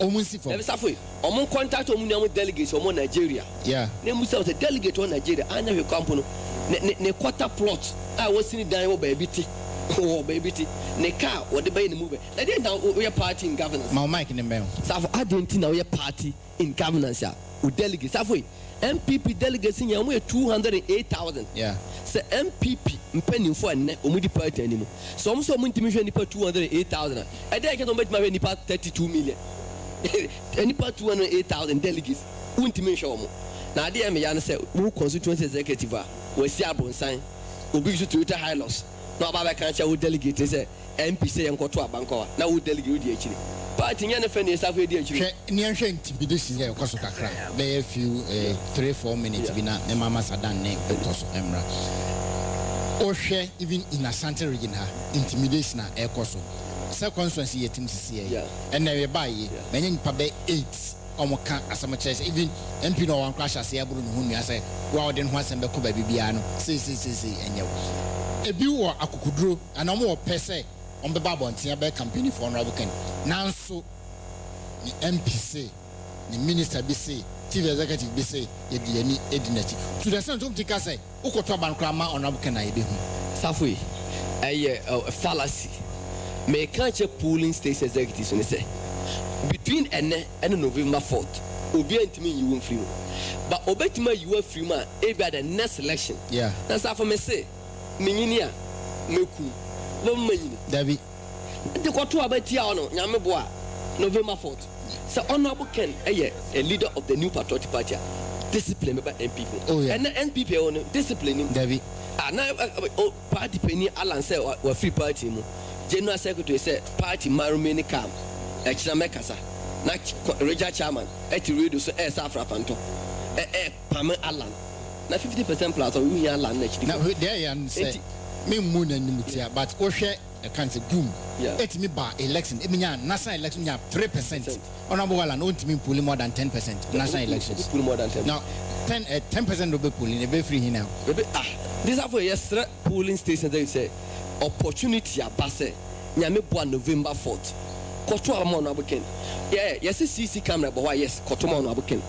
Omu si form. Safo omu contact omu nuamu delegates omu Nigeria. Yeah. Ne musa was a delegate on Nigeria. Anya we kampo no. Ne quarter plot. I was sitting down o baby ti. Oh baby ti. Ne car what the buy the move. Na dey down we party in governance. My mic in the mail. Safo identity na we party in governance ya. We delegate Safo MPP delegates in Yamu 208,000. Yeah. So MPP penny for an Omudi party anymore. So almost a multi-mission 208,000. I think I can make my part 32 million. Any part 208,000 delegates. Ultimation. na ade me yan say who constituency executive we see abonsan obi so to high loss na oba be kan cha who delegate say MP say enkoto abankowa na who delegate di akiri party nya ne fa ne safa di akiri ni anhwe intimidation ya koso kakra be a few 3-4 minutes bi na mama sadan ne koso emra ohwe even in Asante region ha intimidation na e koso constituency yetim sisi and na we buy na nya nipa be 8 omoka asama chese even MP no wan crash ase aburu no hunu ase wa ode no asem be ko ba bibia no sei enyew ebi wo akukuduro ana mo pese on be babontia be campaign for honorable Ken nanso ni MP say ni minister be say chief executive be say ye di ani edinachi to the sense tika say ukoto abankra ma honorable Ken na ye be hu safui a fallacy me can't polling state executives and say between and November 4th obi antimi you won free but obetima you won free man e be the next election that's how for me say menyinia meku lo manyini dabi de kwato abatia ono nyame boa November 4th so honorable Ken a leader of the new patriotic party discipline by NPP and the NPP on discipline dabi na party penny Alan say we free party mu general secretary say party marumeni kam Mekasa, na Regional Chairman, radio so Safra Fanto, Pame Alan. Na 50% plus of we land next. Now there and say me moon and mutia, but Oshe a cancer boom. Let me by election. National election 3%. Honorable Alan won't mean pulling more than 10%. National elections. Pull more than 10. Now 10% will be pulling a be free here now. This are for yesterday polling station they say opportunity abase. Nyame boa November 4th. Koto amon abuken yes CC camera but why yes koto amon abuken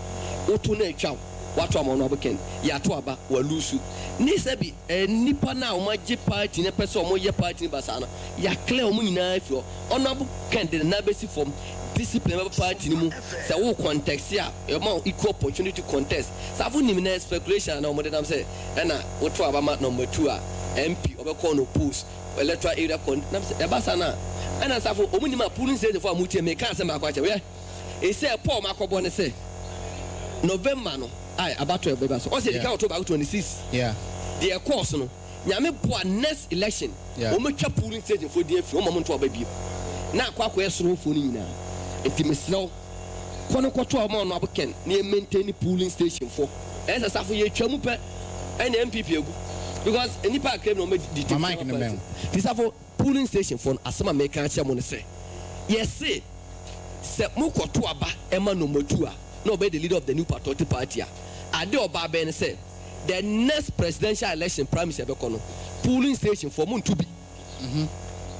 oto na etwa wato amon abuken ya to aba walusu ni sebi nipa na o maje party na pese o mo ye party basa na ya clear o mo nyina afio ono abuken de na besi form discipline party ni mu se wo context ya e ma equal opportunity contest safu ni na speculation na o mo de nam say na woto aba ma number 2 a MP obekọ no post electoral area con nam say e basa na ana safo omunima polling state for amutie me kan se makwache we e say Paul makobo ne say November no ai abato e so o say the October 26 the course no nyame boa next election o metwa polling state for the afi o mo nto oba bi na akwakwa esoro fo ni nyina etimeslo kono kwoto o mo no aboken na maintain polling station for esa safo ye twamu pe ene MPP egu because enipa akram no me di this safo polling station for asema me kan che mo ne say yes say mukoto aba ema no matua no be the leader of the new patriotic party ade oba be ne say the next presidential election prime minister be kono polling station for mun to be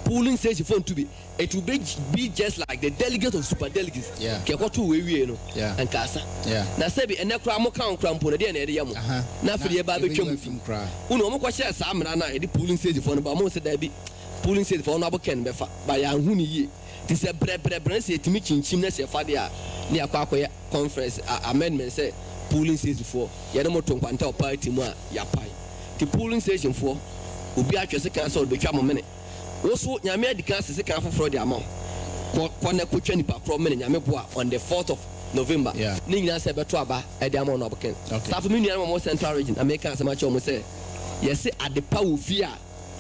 polling station for to be it will be just like the delegates of super delegates ke kwato we no and kasa na say be enekra mo kan krampo na de na ede yam na afide ba be twam kra uno mo kwa share sa amra na ede polling station for no ba mo say da bi polling state for honorable Ken befa by ya hu ni yi this a bre say timi chinchim na se fa de a ne akwa conference amendment say polling state for ya no moto nkwanta party mu a ya pai the polling station for obi atwese kan so be twa mo mene wo so nyame adika se kan foforo de amount ko na ko twa nipa kro mene nyame boa on the 4th of November ni nyina se beto aba e de amount no Ken staff mi nua mo central region American se ma che mo say yes adepa wo fi a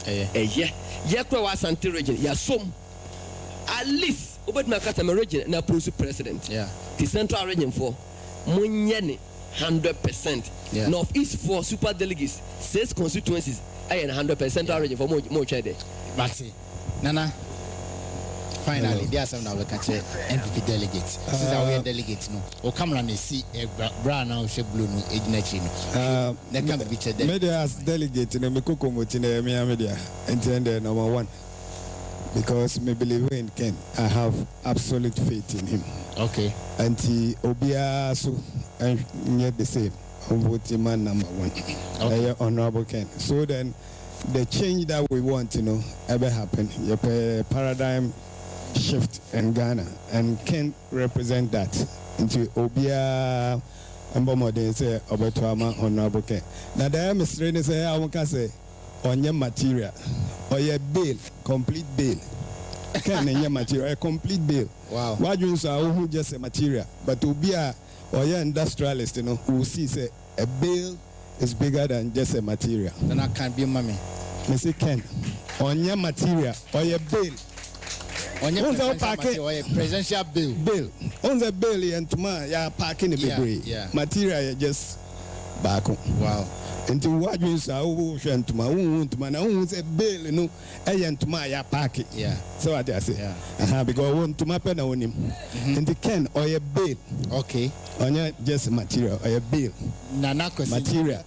ye kwa wa Asante region ya som at least obet ma kata region na pro president the central region for munye ne 100% north east for super delegates 6 constituencies ayen 100% central region for mo chede bati nana finally there are some now we can say NPP delegates this is our delegates no o camera na see brown now she blue no ejinachi no na can be checked media as delegate no me kokomoti na me media intended number 1 because me believe in Ken I have absolute faith in him and he obia so and yet the same voting man number 1 honorable Ken so then the change that we want ever happen paradigm shift in Ghana and can represent that into Obia and Bomode say Obetuama honorable Ken. Now the Mr. say I want to say on your material or your bail, complete bail. Ken and material, a complete bill. Wow. Why do you say who just a material? But to be a or industrialist, who sees a bill is bigger than just a material. Then I can't be mommy. Mr. Ken, on your material or your bill. On your presidential bill. Bill. On the bill and tomorrow, you're parking the baby. Yeah. Material, just back on. Wow. Until what you say, oh, to my own, to my own, say bill, and to my park it. Yeah. So I say, because I want to my pen on him. And the Ken or your bill. Okay. On your just material or your bill. Nana material.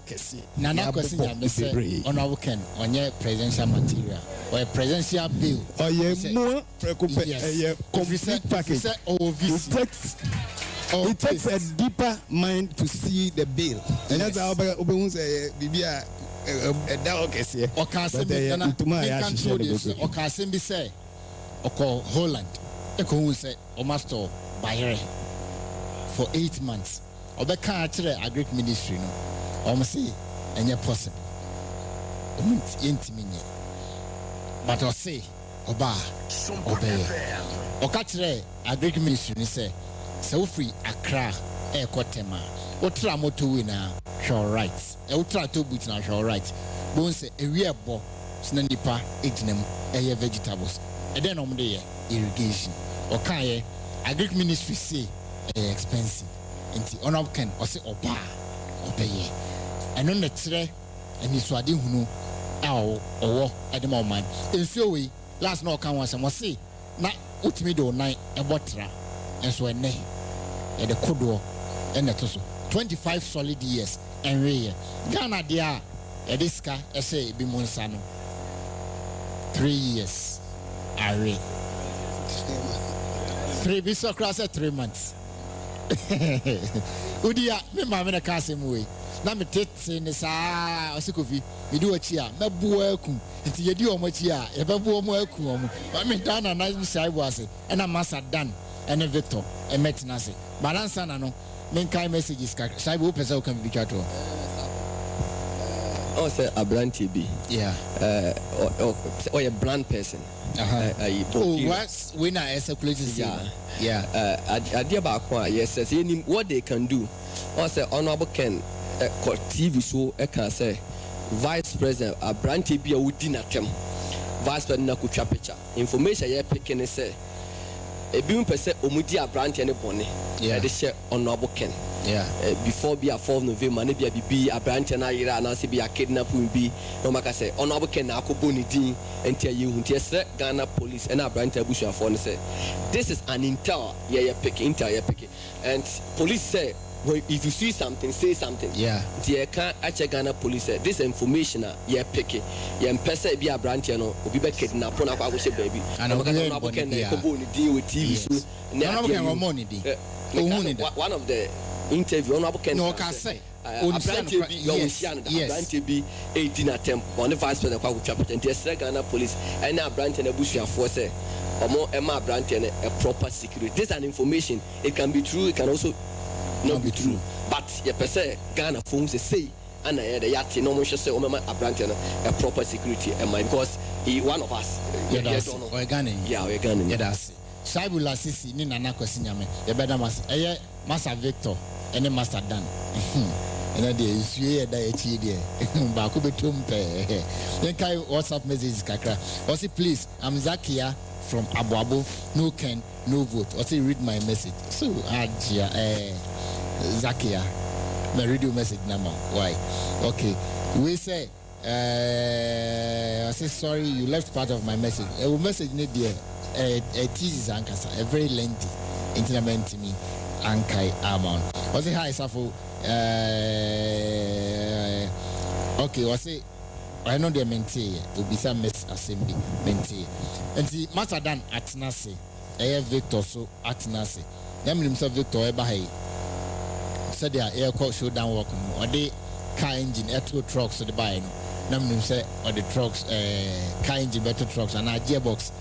Nana question, on Ken on your presidential material or a presidential bill. Or your more complete package. It takes a deeper mind to see the bill. And that's how we say, Bibia, a dog is here. Or can't say, or can't say, or call Holland. A cool say, or master by for 8 months. Or the car actually a great ministry, no. Or say, and you're possible. Intimate. But or say, Oba, obey. Or catch a great ministry, say. So free Accra air kotema. Otra moto winner show rights. Otra to boot na show rights. Bon say a real bo snanipa egenem air vegetables. And then on the irrigation. Or can agric ministry say expensive. Inti honor can or say oba obey. And on the tre and his swadi hunu or at the moment. In so we last no can once and was say na utmido night a botra. And so and the Kodo and the Toso 25 solid years and real Ghana dia a disca essay be Monsano 3 years are 3 be so cross at 3 months. Udia, me mamma can't say way. Now me tits in the sa or sikofi, we do a chia, me buakum, until you do much ya, a babu moakum. I mean, done a nice side was it, and a massa done. And a Victor, a Metinasi. Balansa no, main kind messages. Saibu Peso can be chatted. Oh, say a brand TB. Yeah. Or a brand person. What's winner as a place? Yeah. I dear Bakwa, yes, says what they can do. Or say honorable Ken, TV show, I can say Vice President, a brand TB, a would dinner them. Vice President Nakucha information you're picking, say. A beam per se omudia branch and a bonnet. Yeah, they share honorable Ken. Yeah, before be a 4th November, maybe a branch and I and I be a kidnap will be no matter say honorable Ken Akoboni Dean and tell you who Ghana police and our branch bush and phone say this is an intel, entire picking. And police say, well, if you see something, say something. Yeah. The Ghana police say this information picky. Person be a branch and will be back in Napona baby. And honorable Ken Akoboni deal with TV show. One of the interview honorable Ken no can say branch be 18 attempt on the vice president kwa chapter and the Ghana police and our branch and a bush force or more Emma branch and a proper security. This is an information. It can be true, it can also not be true. But your person Ghana phones say and the yati no one should say a branch and a proper security and because he one of us. We're Ghana. Yeah, we're Ghana. Yeah, that's Shaibula Sisi ni nana kwesinyame. The better Master Victor and the Master Dan. And I did see that it's here. Baku tumpe. Then kai WhatsApp message kakra. Also please, I'm Zakia from Abu no Ken, no vote. Also read my message. So Ajia Zakia. My radio message number. Why? Okay. We say I say sorry you left part of my message. I will message need there. A thesis ankasa, a very lengthy internet to me ankai amount. Was it high safo? Okay, was it? I know they maintain to be some mess assembly maintain. And see, Master Dan at Nasi, Victor so at Nasi. Them himself Victor Ebahay said their air court show down working or they car engine air two trucks to the buy. Nam say or the trucks car engine better trucks and a gearbox.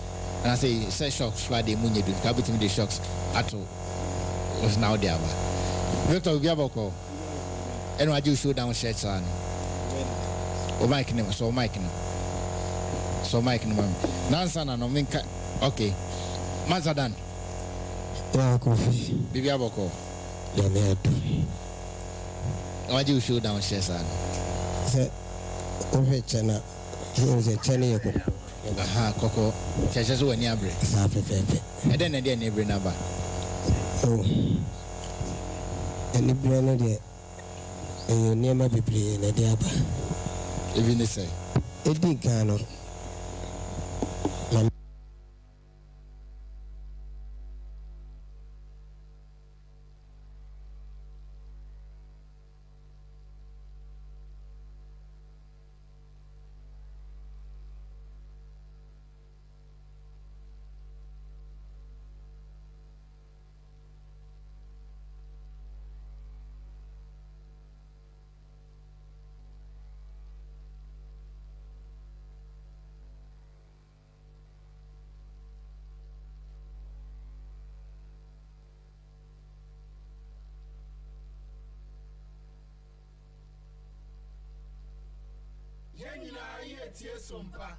And I say shocks Friday Munye do capital the shocks at all was now there. Victor Gaboko and I do show down shirts on. Oh Mike name so Mike no. So Mike no Nansan no minka Okay. Mazadan. Yeah, coffee. Bibi aboko. Yeah, me too. Why do you show down Shesan? Say, over China. He was a Chinese. Aha, Coco. Chesha's one yabre. And then I didn't neighbor number. Oh. And the brand there. And you never be playing a diaba. Even they say. It did cano. SOMPA.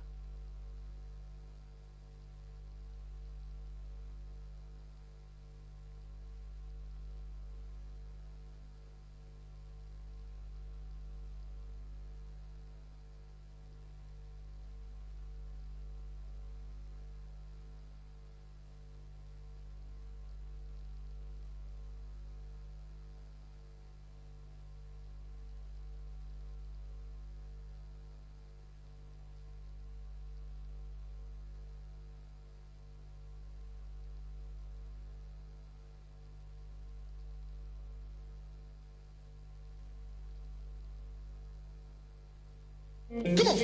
Come on.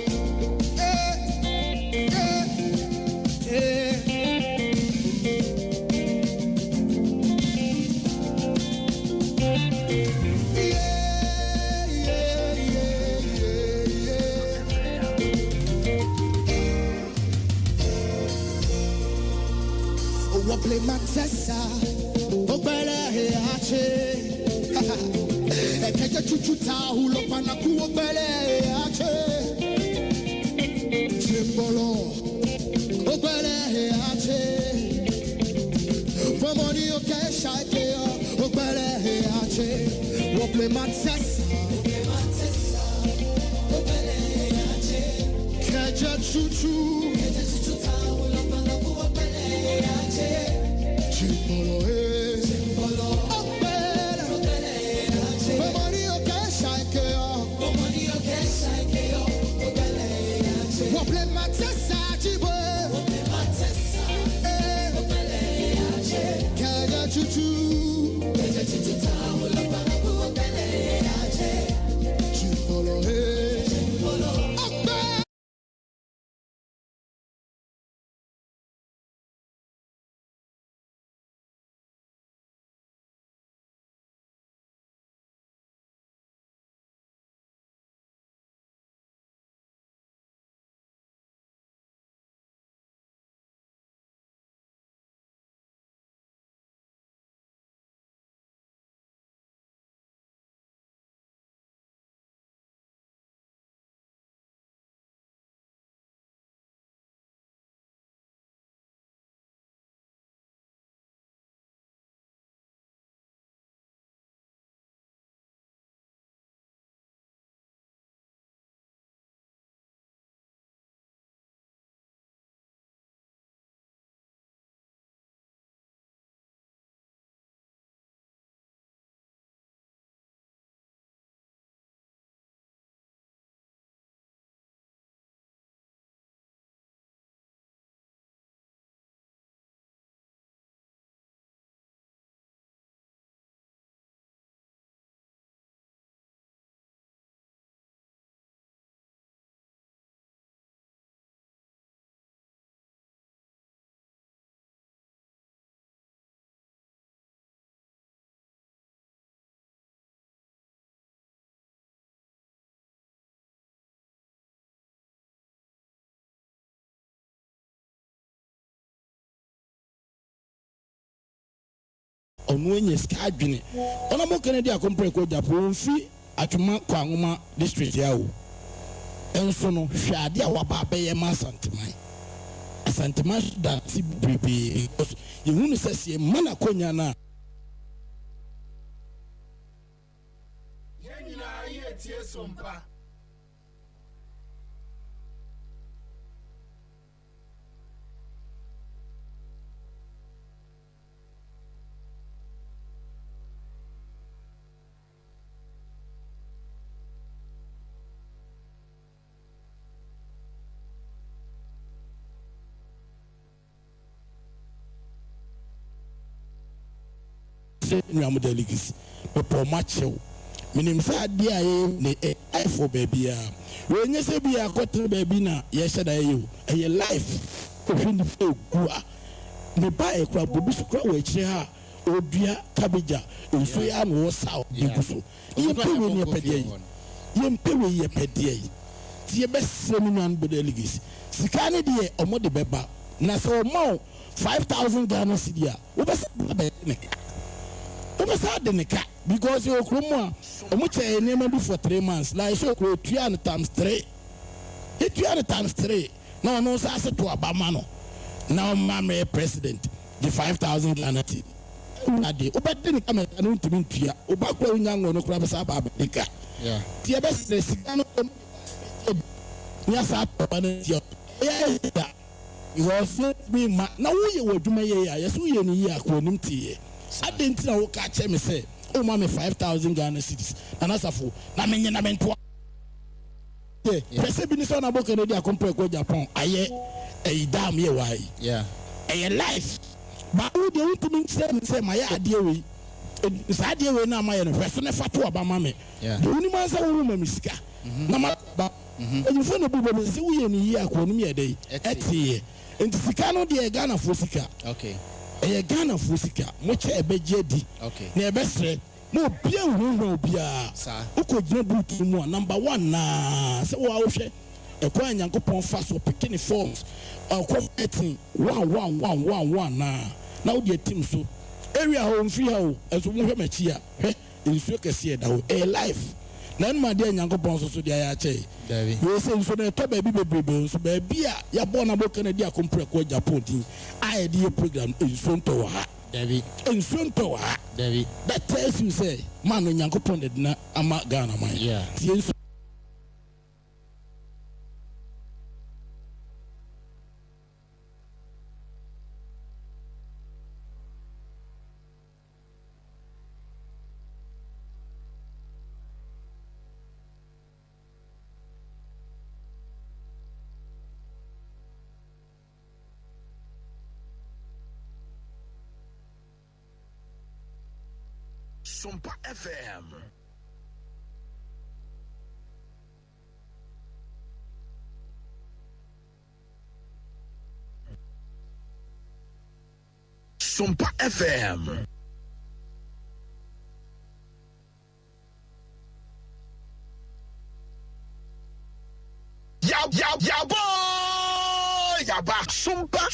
Play Manchester, Obele Hache. Ekeke chuchuta hulopana ku Obele Hache. Chimbolo, Obele Hache. Vomoni oke shake Obele Hache. We play Manchester, Obele Hache. Keje chuchu, chuchuta hulopana ku Obele Hache. Chimbolo, Chimbolo, Obele, Obele, Hache. Vomoni oke shake Vomoni oke shake Obele Hache. We play Manchester, Chibo. We play Manchester, Obele Hache. Keje chuchu, keje chuchu ta hulopana ku Obele Hache. Chimbolo, Chimbolo, Obele. Onwenye skadwene ona mo Kennedy akompre ko Japan fi atuma kwangoma district yawo enso no hwade a waba abeye ma santeman sentiment that BB because you want to say mana konya na Yenina yetie sompa nyamu delegacy pepo macho minim sa dia ye for baby a we nye se bia kotre baby na ye sheda ye e life ofin de gua me ba e kwa bobi su kwa we kire ha odua cabbage nso ya no wo saw diguso ye pewe ne pedie ye mpewe ye pedie ti ye besre mi nwan be delegacy sika ne de omo de beba na so mo 5,000 Ghana cedi a wo be ne Umesa denika because you kromwa omuche name do for 3 months like so kro 200 times 3 it 200 times 3 no say to abama no now my president the 5,000 Ghana cedi ade obede ni kamera no ntimi ntua obakwa unyango no kura besa ba denika yeah tie best sika no nya sa pa na tie yeah because me ma na wo ye wadwuma ye ya yeso ye ni ye akronim tie I didn't know catch me say, oh, mommy, 5,000 Ghana cedis. And that's a fool. Na menye na mentua. Yeah, President on a book and they compare go Japan. Aye, a damn ye why. Yeah, a life. But who the ultimate say my idea we. It's idea we now my person fatu about me. Yeah, the only man say woman miska. Na ma ba. And you find a bubble say we in here ko me a day. Eti. And the Sikano de Ghana for Sika. Okay. E Ghana fusika moche ebeje di okay na ebesre mo bia hu bia ukogina butu mu number 1 na se wo ahwe e kwa nyankopon fa so pekini forms accompeting 1 na wo de team so area home free how eso mo hwe machi a hwe nsuo kese e da wo e life na nma de nyankopon so dia ya che David we say nso na to baby bebrebe so baby a ya bo na bo Kennedy akompre ko Japan din I the program nso to ha David nso to ha David that tells you say man no nyankopon de na ama Ghana man yeah SOMPA FM. SOMPA FM. Ya boy, ya back SOMPA.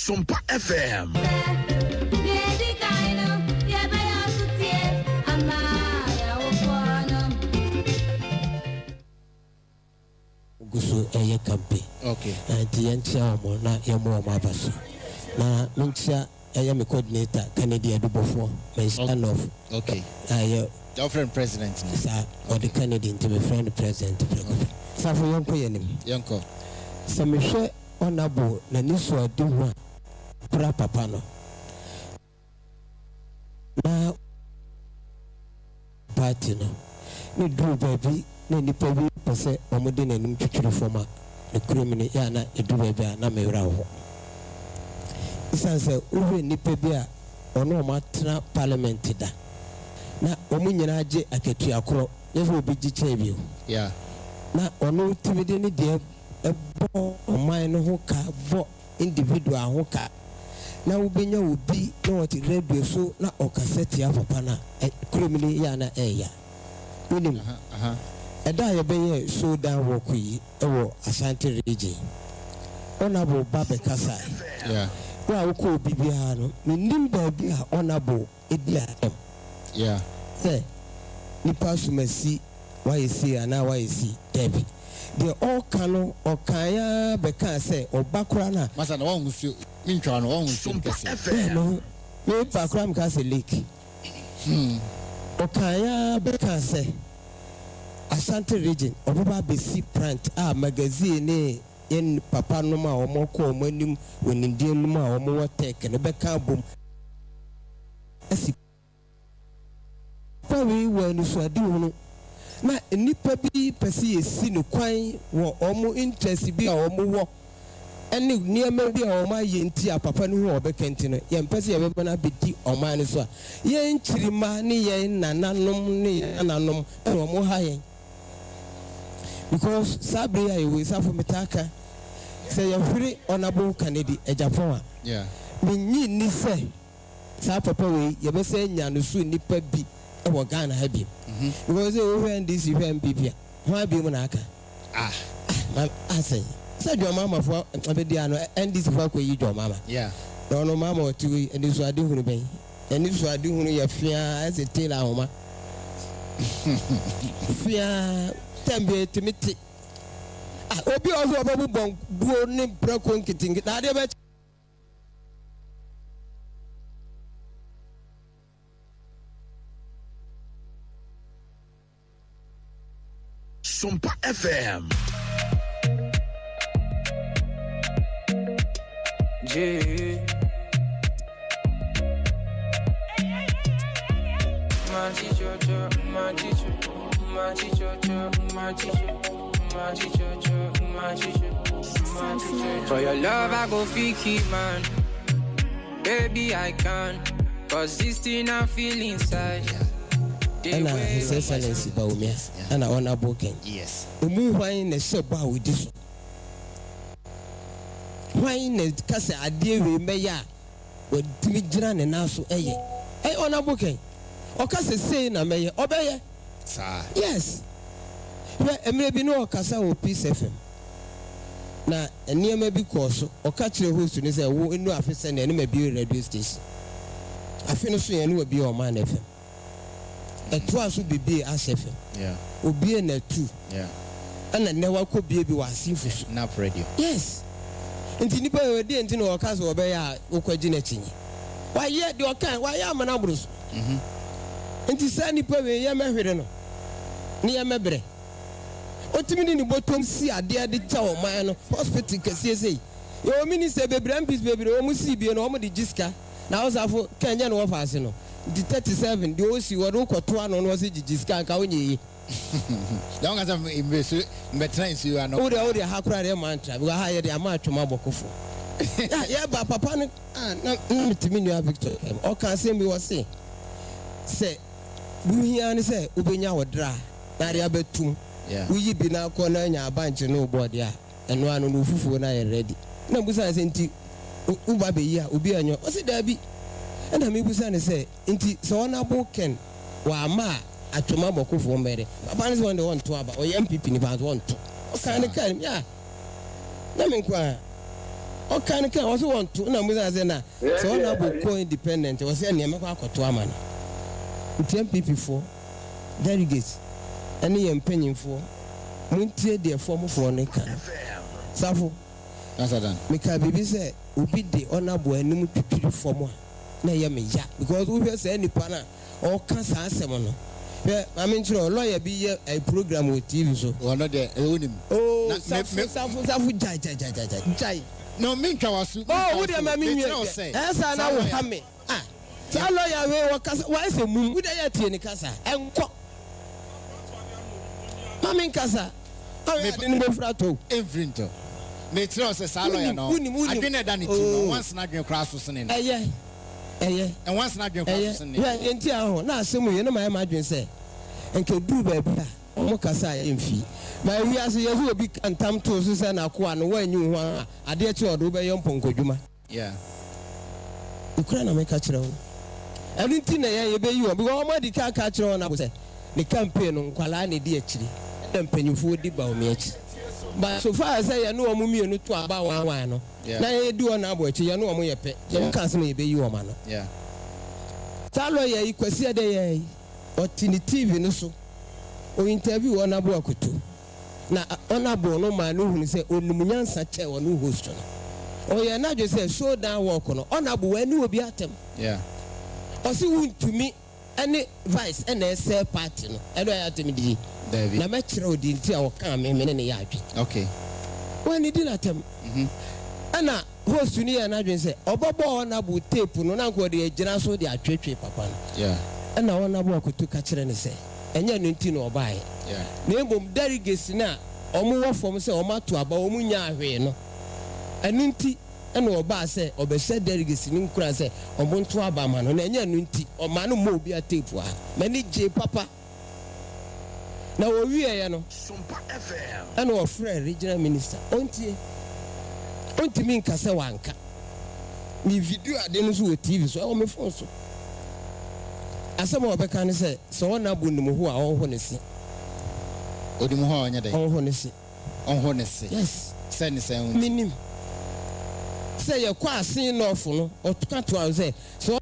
SOMPA FM. Gusu eye kampe. Okay. Anti yantia omo na yemo omo abaso. Na mintia eye me coordinator Kennedy Agyapongo. My son of. Okay. Your friend president. Sir, or the Kennedy to my friend president. Sir, for yonko yenim. Yonko. So me share honorable na niso adu pra papa no na party no ni do baby na ni pa bi pese omode na nim twitwiri forma na kromini ya na edu baby na mewra ho isanse uwe ni pa bi a ono ma tra parliament da na omu nyina age aketu akoro yeso obi giche bi yeah na ono tibide ni de ebo oman no ho ka bo individual ho ka na ubenya obi na wati radio so na okaseti ya papa na kromini ya na eya unim ɛda yɛ bɛyɛ showdown wɔ koyi ɛwɔ Ashanti region honorable Babe Kasa wa wokɔ bibia no menim baabi a honorable edi atom sɛ nipa sumasi wayɛsi anaa wayɛsi dabi deɛ ɔka no ɔkanya bɛka sɛ ɔba kora no masa na wɔn nsuo mentwa no wɔn nsuo kɛse no me pa kora mka sɛ lake ɔkanya bɛka sɛ Ashanti region ɔbɛba bɛsi plant a magazine ne yen papa no ma omo ko omo anim onindie no ma omo wo tek ne beka bom asi pawi wanu so ade hunu na nipa bi pese esi ne kwan wo omo interest bi a omo wo ene niema bi a omo aye nti a papa no hu obeka nti no ye mpese ye beba na bedi oman ne so a ye nchirima ne ye nananom ne ananom e omo ha ye because sabri ayi we safo metaka say yafiri honorable Kennedy Agyaponga minyi ni say sa papa we ye be say nya no so nipa bi e wo Ghana ha bi because we when this event bi ho abi mu na aka I say jo mama fo abedi ano NDC fo akoyi jo mama no mama o tiwi eni so ade hunu ben eni so ade hunu ya fia as a tailor homa fia tembe timiti obi ozo obabu bon buo ni brako nkitingi na ade be SOMPA FM J For your love I go keep man. Baby I can. Cause this thing I feel inside. Ana His Excellency Baumia ana honorable Ken. Yes. Umu why ne sheba with this. Why ne kase adie we meya we timi gira ne naso eye. Hey honorable Ken. O kase say na meye obeye. Sir. Yes. We emre bi no kasa o Peace FM. Na eniema bi koso o ka kire host ni say wo enu afese na enu ma bi radio station. Afi no so ye no bi o man FM. Etu aso bibi asefem. Yeah. Obi na tu. Yeah. Ana newa ko bie bi wa asifu. Nap radio. Yes. Nti nipa we de nti no okaso obe ya okwaji na chinyi. Wa ye de okan wa ya amana bruso. Nti sa nipa we ye mehwere no. Ni ye mebre. Otimi ni botom si ade ade cha o man no hospital kase sei. Yo minister bebre MPs bebre o mu si bie no o mu de jiska. Na osafo Kenya no ofase no. The 37 the OC were to ano no se jijiska ka onye don't get some imbesu metra nsu ano o de hakura de mantra we ha ye de ama atwoma bokofo ya ba papa no na mitimi nua Victor o kan se mi wo se buhia ne se ubenya wodra na de abetum uyi bi na akọ na nya abanche no board a eno ano no fufuo na ye ready na busa se nti uba be yi a obi anyo o se da bi and me busa ne say nti so honorable Ken wa ma atwoma bokofo mbere papa ne won want to aba o MPP ni ba want to o kan kan ya na me kwa o kan kan o so want to na busa say na so honorable co independent o say ne me kwa akoto ama na nti MPP for delegates ene ye mpanyimfo muntie de form for ne kan safo asadan me ka bibi say obi de honorable enum twitwi form a na ye me ya because we say nipa na o kan sa asem no be I mean sure lawyer bi ye a program with TV so o no de onim oh safu jai no me twa wasu oh we dey ma me esa na wo ha me sa lawyer we wo kasa wa ese mum we dey ya tie ni kasa enko ma me kasa me dey no frato everything me tell say sa lawyer no adwene da ne ti no once na adwene kra so sene no and once na adwene kra so sene yeah enti aho na asemu ye no ma adwene say enke du ba bia omo kasa ya mfi ma wi ase ye hu obi kantam to so say na ko ano wanyu ho ade che odo be yom ponkodwuma yeah ukra na me ka kire ho enti na ye be yi o because omo di ka kire ho na bo say the campaign no nkwala na di akiri na mpanyinfoɔ di ba omi akyi but so far say ya no omu mienu to aba wan no na ye di ona abo akyi ya no omu ye pɛ na nka asem ye be yi oma no talo ye ikwasi ade ye otini TV no so o interview ona abo akoto na ona abo no ma no hunu say onumuyansa che ono host no o ye na je say show down work no ona abo wani obi atem o si wuntumi any vice and a party no eno ya atem di na me kire odi nti a wo kan me ne ya adwi okay when he did atem ana host ni ya na adwen say obobo na bu tape no na nko de agina so de atwetwe papa no ana wona bo akotu ka kire ne say enye no nti no obae na embom delegates na omo wo fom say omo ato aba omo nya ahwe no enu nti ana oba say obehye delegates ni nkura say omo nto aba ma no na enye no nti o ma no mo obi a tape ha mani je papa na wo wiye no SOMPA FM ana wo frɛ regional minister ontie mi nkasa wanka mi video ade no so wo TV so wo me phone so asema obeka ne sɛ so wona bu nim ho a ɔho ne se odi mu ho a ɔnya dɛ ɔho ne se yes sɛ ne sɛ minim sɛ yɛ kwa asen no ɔfo no ɔtuka to an sɛ so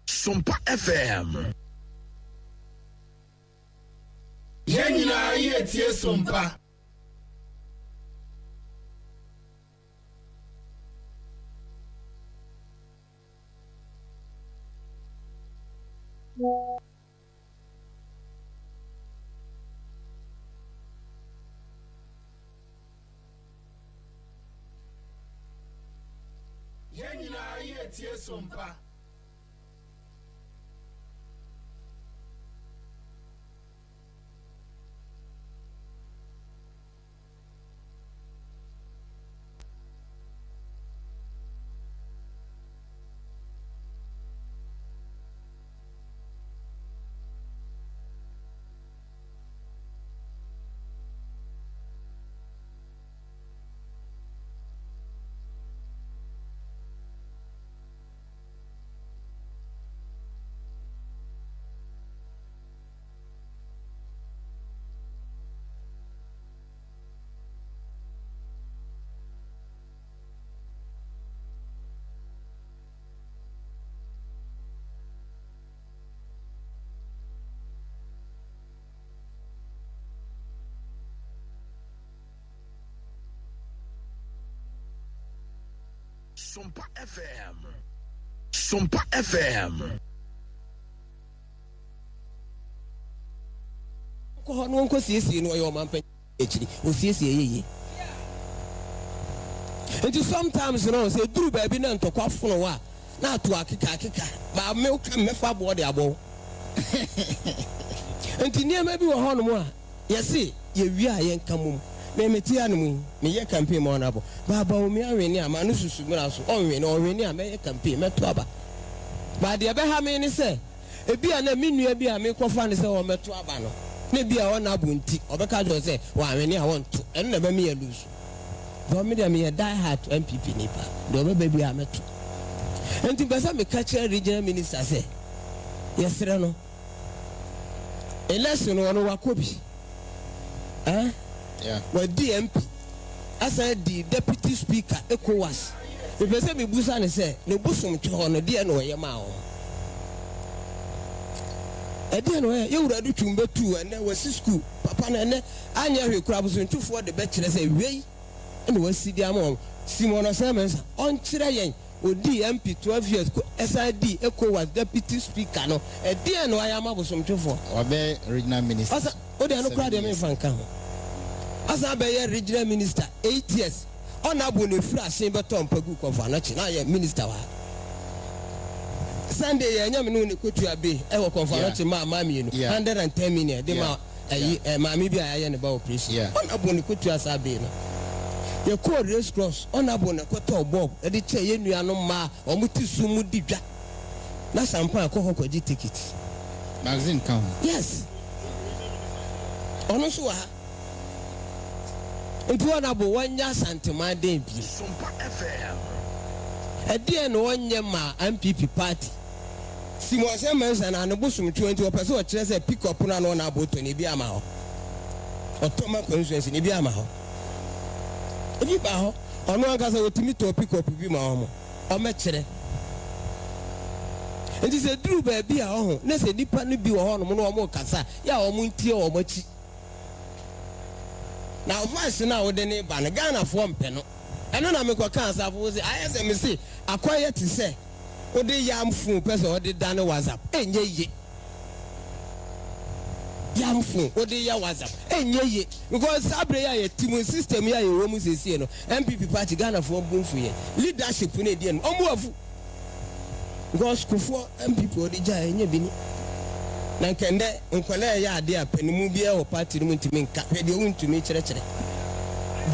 SOMPA FM. Yenina yetie SOMPA. Yenina yetie SOMPA. SOMPA FM. SOMPA FM. Ko no nko siesie no yo man pan echiri o siesie yeye and sometimes you know say duru baby na ntokwa fono wa na ato akeka ba me mefa bo de abo enti niam bi wo hono mu a yesi ye wi a ye nka mum me meti anum me ye campaign mo na abo baba o mi aweni ama no susu mura so onweni a me ye campaign meto aba ba de be ha me ni se ebi a na me nua bi a me kofa ni se o meto aba no na bi a wona abunti obeka jo se wa aweni a won to en na be me ye lose do me de me ye die hard MPP nipa do be bi a meto enti besa me catch regional minister se yesre no election no wakobi wa DMP asa di deputy speaker ECOWAS e pese me busa ne se ne busum twa no de na oye ma wo e de no ye wura du twumbe tu na wasi school papa na ne anya hwe kura buso ntufo de be kire se wei na wasi di am Simon Semensa on kire yen o DMP 12 years SID ECOWAS deputy speaker no e de no aya ma busum twufo obe regional minister asa o de no kura de me fanka ho asa be ye regional minister 8 years ona bu ne fura sen beto mpagu kofa na chi na ye minister wa Sunday ye nyame no ne kotu abe e wo kofa na chi ma mi no 110 million de ma ma mi bia ye ne ba operation ona bu ne kotu asa be no ye ko race cross ona bu ne koto bob e de che ye nua no ma o muti su mu di dwa na sampa ko hokoji ticket magazine count yes ono so wa nti wona bo wanya santema den bi SOMPA FM ɛdeɛ no wɔnyɛ ma MPP party simɔhyɛ mɛnsa na ne bosom 20 wɔpɛ sɛ ɔkyerɛ sɛ pick up no ano na aboto ne bi ama hɔ ɔtɔma constituency ne bi ama hɔ ebi ba hɔ ɔno ankasa wɔtumi tɔ pick up bi ma wɔn ɔmɛkyerɛ nti sɛ duru baabi a ɔho na sɛ nipa no bi wɔ hɔ nom na wɔn kasa yɛ a wɔn ntie wɔn akyi na ɔfaase no a wɔde ne ba no Ghanafoɔ mpɛ no ɛno na mekɔ ka asafo sɛ ayɛ sɛ me se akɔyɛ te sɛ wode yam phone pɛ sɛ wɔde da ne WhatsApp ɛnyɛ ye yam phone wode yɛ WhatsApp ɛnyɛ ye because sabre yɛ team system yɛ wɔ mu sesie no MPP party Ghanafoɔ bomfu yɛ leadership no edie no ɔmo afu because kufoɔ MPP wɔde gya ɛnyɛ bi ni na nkɛndɛ nkɔlɛ yɛ ade a panimu bi ɛwɔ party no mu ntumi nka deɛ wontumi kyerɛkyerɛ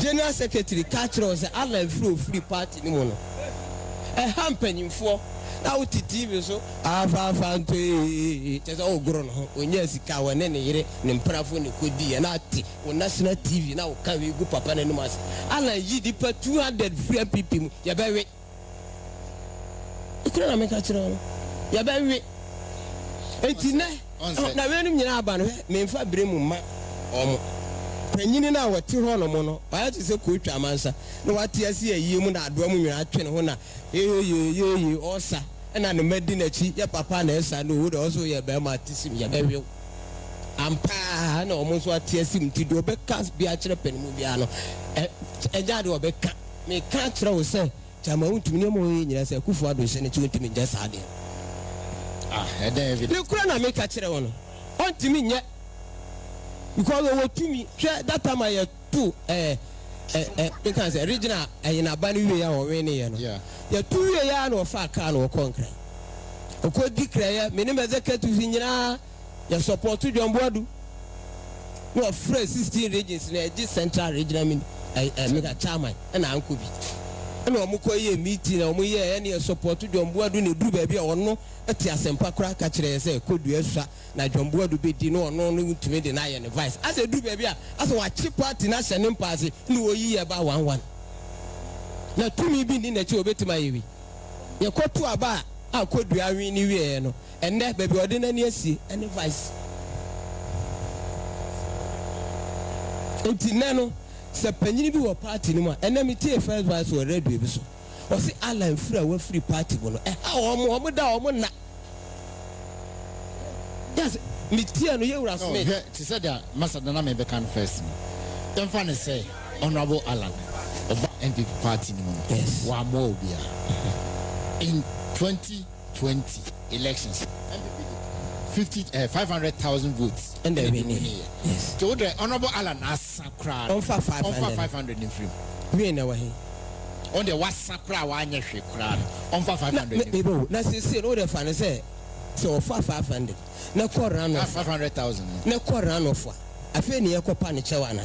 General Secretary Kachiro say Allah free party ni mo no ɛha mpanyimfoɔ na wo TV so afa nto tese o goro no onya sika wɔ ne yere ne mprafo ne kodi na ate wo national TV na wo ka we gu papa na num ase Allah yi di pa 200 free MPP mu ya bɛwe ikura na me Kachiro ya bɛwe enti na we nim nyina aba no me mfa bere mu ma ɔmo panyini na wɔte hɔ no mo no bae te sɛ kɔtwa amansa na wate ase ayie mu na adoa mu nwera atwe ne ho na ye ɔsa ɛna ne madi n'akyi yɛ papa na ɛsa no wo de ɔso yɛ bɛma atisim yɛ bɛwew ampa na ɔmo nso ate asim ti do bɛka bi akyerɛ panimu bia no ɛgya de ɔbɛka me ka kyerɛ wo sɛ chama wontumi ne mo yɛ nyina sɛ kufu ado hyɛ ne kyɛ wontumi ngya saa de ɛda evidence ne kura na me ka kyerɛ wo no ɔntumi nyɛ because we to me that time I two because original na bani we ya o we ne ye no ya two we ya no fa ka no concrete okodi declare me ne executive nyina ya support Dwomboadu no fresh 16 regions na the central regional mega chairman na anko bi na omo ko ye meeting na omo ye na support Dwomboadu na duru ba bi ono ati asempa kura ka kire se kodu asua na Dwomboadu be di no ono no ntumi de na ye ne vice as duru ba bi a as wa chi party na hye ne mpaase na oyi ye ba 11 na tumi bi ni na chi obetima yewi ye kotu aba a kodu awi ni wie no enne ba bi ode na ni asie ene vice enti neno se panyini bi wo party ni mu ene mi tie first vice wo radio bi so o si Alan free wa free party bo no omo da omo na yes mi tie no ye wura so me ti said that master na me be kan first dem fa ne say honorable Alan oba MPP party ni mu yes wa mo obia in 2020 elections 500,000 votes and they win yes so the honorable Alan asakra on 500 in free we na wa he on the wasakra wa anya hwe kra on 500 people na say no the fan say so 500 na koran no 500,000 na koran no fo afi ne yekopa ne chewa na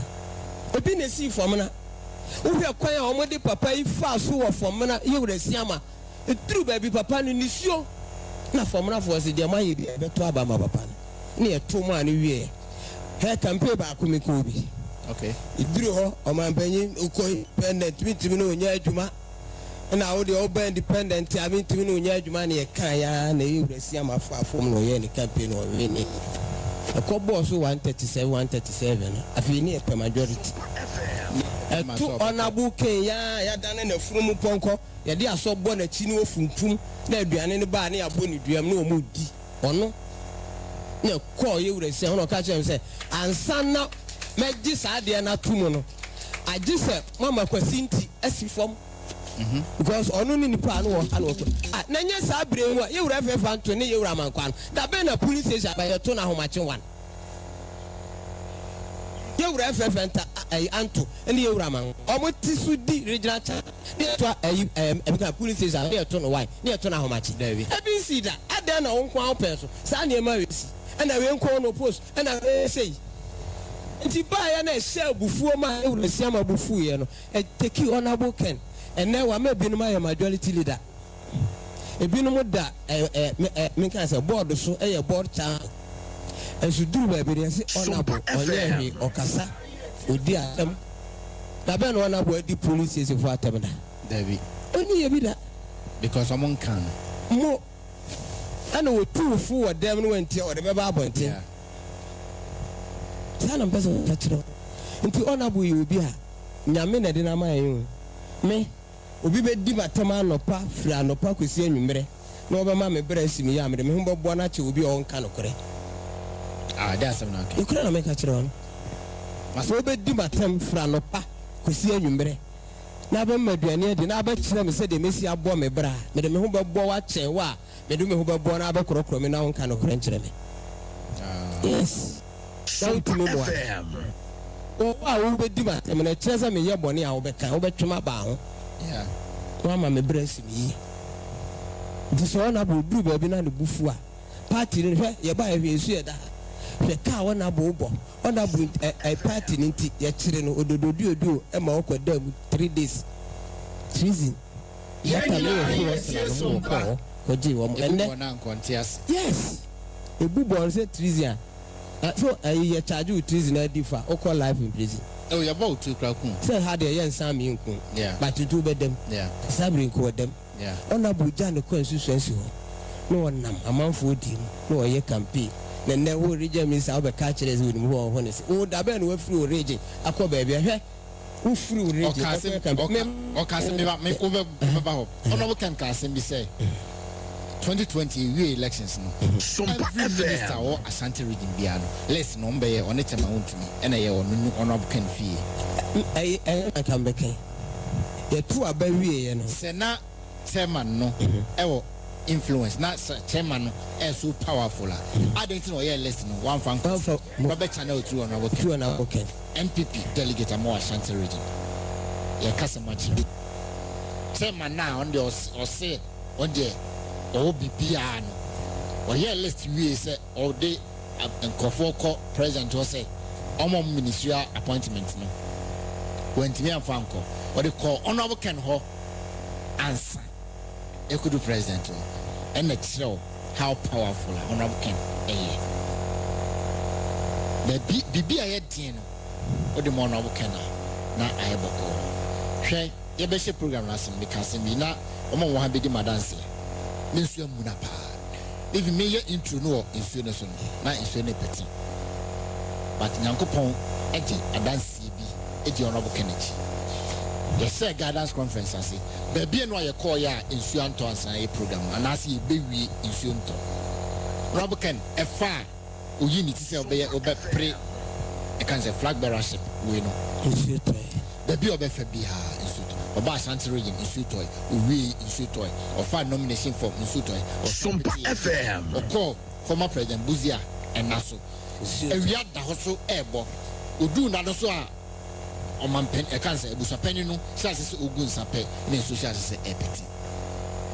obi na si fom na wo hwe kwan a omode papa yi fa so wo fom na ye wura siama etru ba bi papa no nisio na fom na fo se de ma ye bi beto aba ma papa na ye to mu ani wie he campaign ba ko me ko bi okay iduru ho o man panyin uko independent mitimi no nya adwuma na wo de oba independent a mitimi no nya adwuma na ye kan ya na ye wura siama fa fom no ye ni campaign no we ni ko boss 137 afi ni e majority to honorable king ya dane na furumu ponko ya de aso bo na chi ni ofuntum na aduane ne ba na ya bo ni duam na omo di ono na ko ye wura se ono ka chem se ansa na meji sa de na tumu no agi se mama kwasinti asifom because ono ni nipa no wo alo na nya sa bre nwa ye wura fefa nto ne ye wura mankwa da be na police station ba ye to na homache wan ye wura fefa nta anto ene ye wura man omo tisu di regional cha ne to ebika police station ye to no why ne to na homache da bi abc da ada na won kwa opeso sa ne ma wesi ena we nko no post ena we say nti ba ya na share bufuo ma e wura siama bufuo ye no e take honorable ken ene wa ma binum aye majority leader e binum da me kan say board so e board cha esudu ba bi say honorable onye okasa odi atem da be no honorable di police say for atem da David oni ye bi da because someone can. Mo, I know 2 for them went here or the Bible. Son of person, into honorable you be a Yamina dinama. Me, Obi di matama no pa, fra no pa kusi enwumere. Na obama me bresi mi ya me humbo bona che obi on ka no kore. Ah, that's not okay. You couldn't make a chron. Mas obi di matam fra no pa kusi enwumere. Na ba maduane de na ba kire me se de mesi abo me bra. Me de me humbo bo wa che wa, me do me humbo bo na ba korokoro me na on ka no kore nkire me. Yes. SOMPA Oh, I will be doing it. I'm going to chase me your bonnie. I will be to bound. Yeah. Mama, me breast me. This one I will do, baby, not the buffua. Party in her, you buy a share that. The car on a bobo. On a party in tea, your children would do a more for them 3 days. Treason. Yes. A boo said treason. So I charge you treason differ or call life in prison. Oh, you're about to crack. Say how they young Sammy, yeah, but you do better them, yeah, Sabrin called them, yeah, on a Bujan the Constituency. No one, a month 14, no a year campaign. Then there will region Miss Albert catchers with more honest. Oh, the band were through raging. I call baby, who through raging, or casting me make over about. Honorable can say. 2020 re-elections no. SOMPA FM or Asante region biano. Let's number on it amount to me. And I on up can fee. I can be. The 2 are very Sena chairman no. Ewo influence not chairman so powerful. I don't know yeah listen one fan for Robert channel 2 on our MPP delegate a more Asante region. Yeah, customer chairman now on the or say on the Obiano or yeah, let's say all day and Kofoko president was say ministerial appointment. No, when to me and Franco, what they call honorable Ken Ho answer. You could do president and let's show how powerful honorable Ken. The BBI Dino or the honorable Ken na I boko. Share your best program last because in Mina, Omo one be the madansi. Monsieur Munapa. If you may intro no insurance, not insurance petty. But Yankopon, Eddie, and dance CB, Eddie Honorable Kennedy. The Sir Guidance Conference, I say, there be no call ya insurance to answer a program, and I see baby insurance. Robert Ken, a far, who you need to say obey pray. I can say flag bearership, we know. The be obey for Biha institute. Oba Asante region institute, we institute, or find nomination for institute, or SOMPA FM, or call former President Buzia and Naso. And we had the hustle airborne. Udu Nadosa or Mampen, a cancer, Busa Penino, Sassis Ugun Sape, and Socias Epity.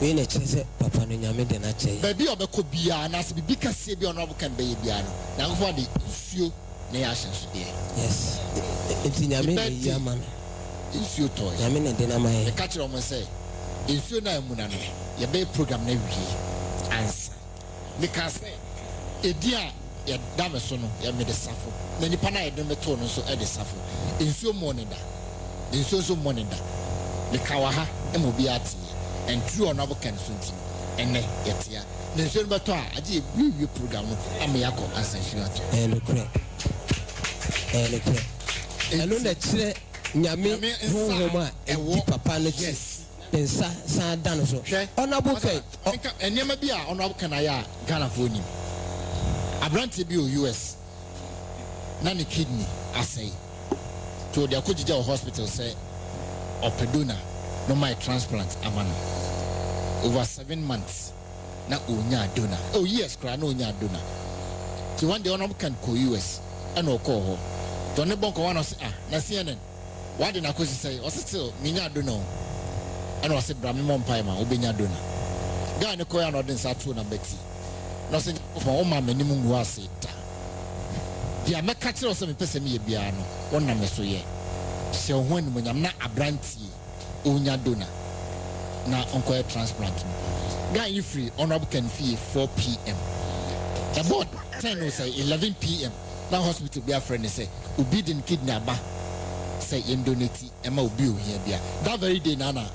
We let you say, Papa Nyamed and Ache. Baby of a Cobia, and as because Sabi on Robo can be Biano. Now, what the issue, Nations today. Yes, it's in Yaman. Yaman. Insure toy. I mean, the catcher almost say, Insure Munano, your bay program never answer. Because a dear, your damasono, your made a suffer. Then the pana I don't return so at the suffer. Insure moneda, insure so moneda. The Kawaha, Mobiati, and true or novel can soon. And yet, yeah, the Insure Batua, I did review program, Amiako, and Sanctuary. And the crap. And the crap. And on that. Nyame homa e papa no yes pensa san dan so honorable kai enema bia honorable kanaya Ghana for nim abrante bi o US na ne kidney asay to the akojija hospital say opedona no my transplant amano over 7 months na onya donor oh yes kra na onya donor so one day honorable kan ko US and o ko ho to ne bonko one say na CNN. Why didn't I say, or still, Mina do know? And I said, Bramimon Pima, Obina Dona. Guy in the Koyan or Satuna Betty. Nothing of my own minimum was it. The American or some person me a piano, one number so ye. So when I'm not a brandy, Unya Dona. Now, Uncle transplant. Guy, you free, honorable can fee 4 p.m. About 10 or say 11 p.m. Now, hospital be a friend and say, Ubi didn't kidnap. Say in donate Emma Bill here. That very day, Nana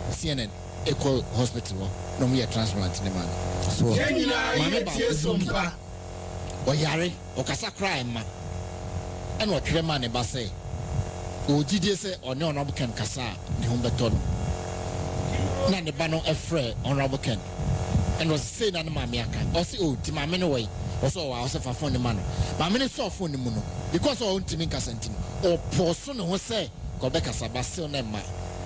CNN equal hospital no me transplant ne man so mame ba SOMPA o yare o kasa crime ma and what three man e ba say o gidie say on honorable Ken kasa ne ho beto no na ne ba no efre honorable Ken and was say na mame aka o say o ti mame no way o so wa o say fa phone ne man mame ne so phone ne mu no because o ntimi kasa ntimi o poso ne ho say ko be kasa ba say na ma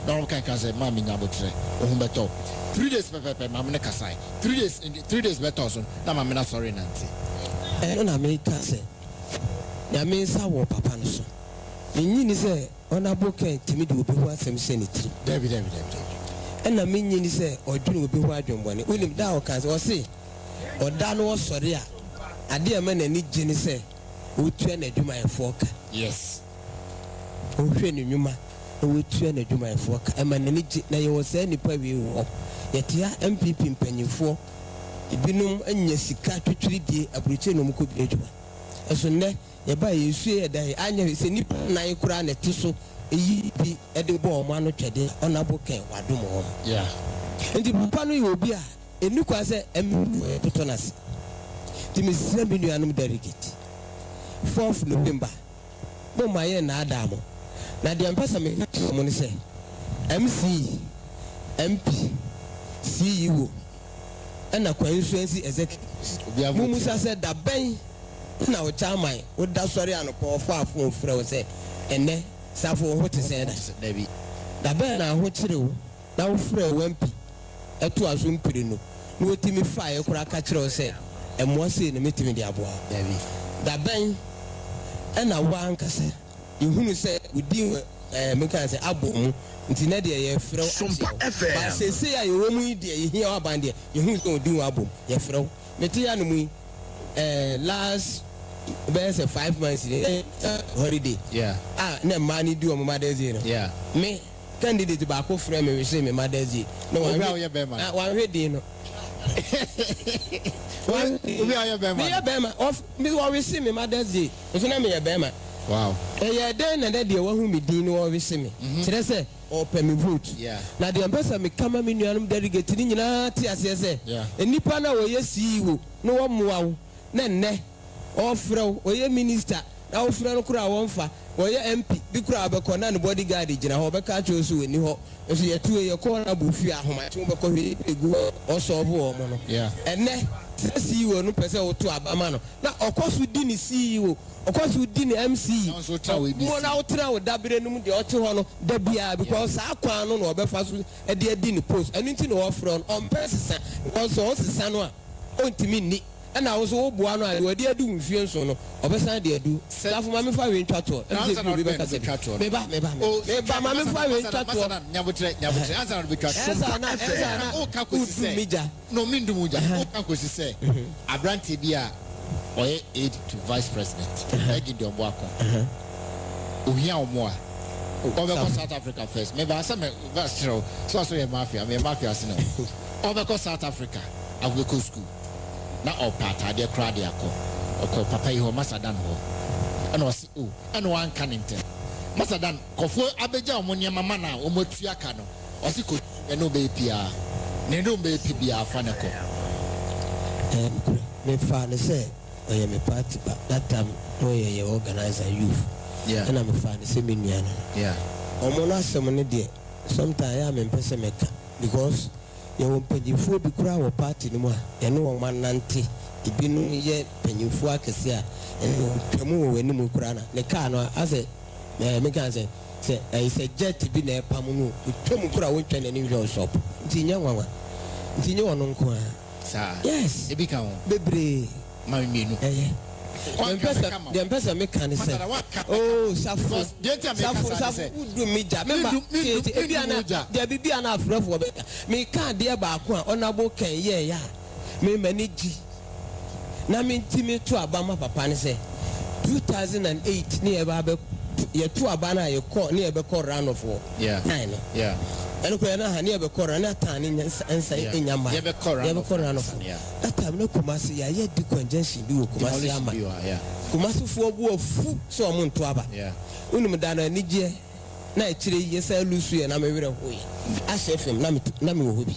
no can say mami nyabotre o hu beto 3 days pepe mami ne kasai 3 days beto so na mami na sorry nanti no na me ka say ya me sa wo papa no so nyini say honorable Ken timi de obi ho asem se ne tiri David na me nyini say odwene obi ho adwonbone unim da o kan say o say oda no sori a ade e ma na ni gini say o tua na adwuma efo ka yes o hwe ne nwuma o tua na adwuma efo ka e ma na ni na ye wo say nipa wi wo yetia MPP mpanyifo ibinum anya sika twitwiridie aburuche no mko bi adwuma eso ne ye ba yesu ye dai anya se nipa na ye kura na tiso eyi bi e de bo o ma no twede honorable Ken wadom ho yeah ndi papa no ye obi a eni kwa se putonas ti me 7 million delegate 4th November bo ma ye na adamo na de ampasa me mo ne se MC MP CEO and Constituency executive Musa said that Ben na o chairman o da sorry and ko fa phone frɛ say ene safo ho te say da Ben na ho kyerɛ wo na wo frɛ wo MP eto aso mpire no na o timi fa e kura ka kyerɛ wo say emo say na metimi de aboa da Ben na wo ankasa ihunu say udin me kan say abom nti na de ye frɛ ba se ya ye wo mu de ye hia aban de ye hu so din abom ye frɛ meti ya no mu last best 5 months holiday yeah na mani do mo mother's day no yeah me candidate ba ko frɛ me we say me mother's day no one hwe din no obi aye be ma me ye be ma of me we say me mother's day so na me ye be ma wow yeah then na de wa hu me din no we say me kire say or per me vote na de ambassador me kama me nuanum delegate ni nyina ti ase se enipa na wo ye CEO no wo moa wo na nne o frɛ wo ye minister na wo frɛ no kura wo mfa wo ye MP bi kura abekɔ na ne bodyguard gina ho bɛka cho so wani ho so ye tu ye kɔ na bo fi ahoma ti wo bɛkɔ hwe egu o so bo wo no enne CEO no pese wo to abama no na okoso di ni CEO okoso di ni MC mo na wo tra wo dabere no mu de o te ho no da bia because akwan no no obefa so e de di ni post enu nti no wo front on person because o sisa no a ontimi ni na wo so wo boa no a wo de adu mfie nso no obesa de adu safo ma me fa we ntwato nti bi be ka se me ba ma me fa we ntwato nyabotre answer no be twato o ka ko si se no mi ndu muja o ka ko si se abrante bi a oye aide to vice president egi de ombo akọ ohia omo a obeko South Africa first me ba say me show so ye mafia sino obeko South Africa agweko school na opata de kra de akọ okọ papa yi ho masadan ho ana wasi o ana wan kaninte masadan kofo abeja omo ne mama na omotu aka no wasi ko eno be pia ne no be pia fa ne ko me fa ne say oye me party ba that time oye organizer youth and I'm fan say me nua no omo na asem ne de sometimes I am pese meka because ye won panyifo bi kura wo party ni mu a ye no won manante ibinu ye panyifo akese a eno twemu wo wani mu kura na ne car no ase me kan say say jet bi na epam no twemu kura wo twene ni hwe shop nti nya nwanwa nti nya wono nko a sa yes e bi kan wo bebre ma mienu the person me can say oh safo udu meja member ebiana there bibiana afrefo beka me can dey ba ko a honorable Ken ye ya me manage na me ntimi to abama papa ne say 2008 ne e ba be ye to abana ye call ne e be call round of nine eno ko na ha ne e be call na tan ne ensa enyama ye be call round of that time no Kumasi ya ye di congestion bi wo Kumasi ama Kumasi fo bu ofu so omo nto aba unum da na nigye na ekyire yesa lusu ye na me were hoye ahye fam na me wo bi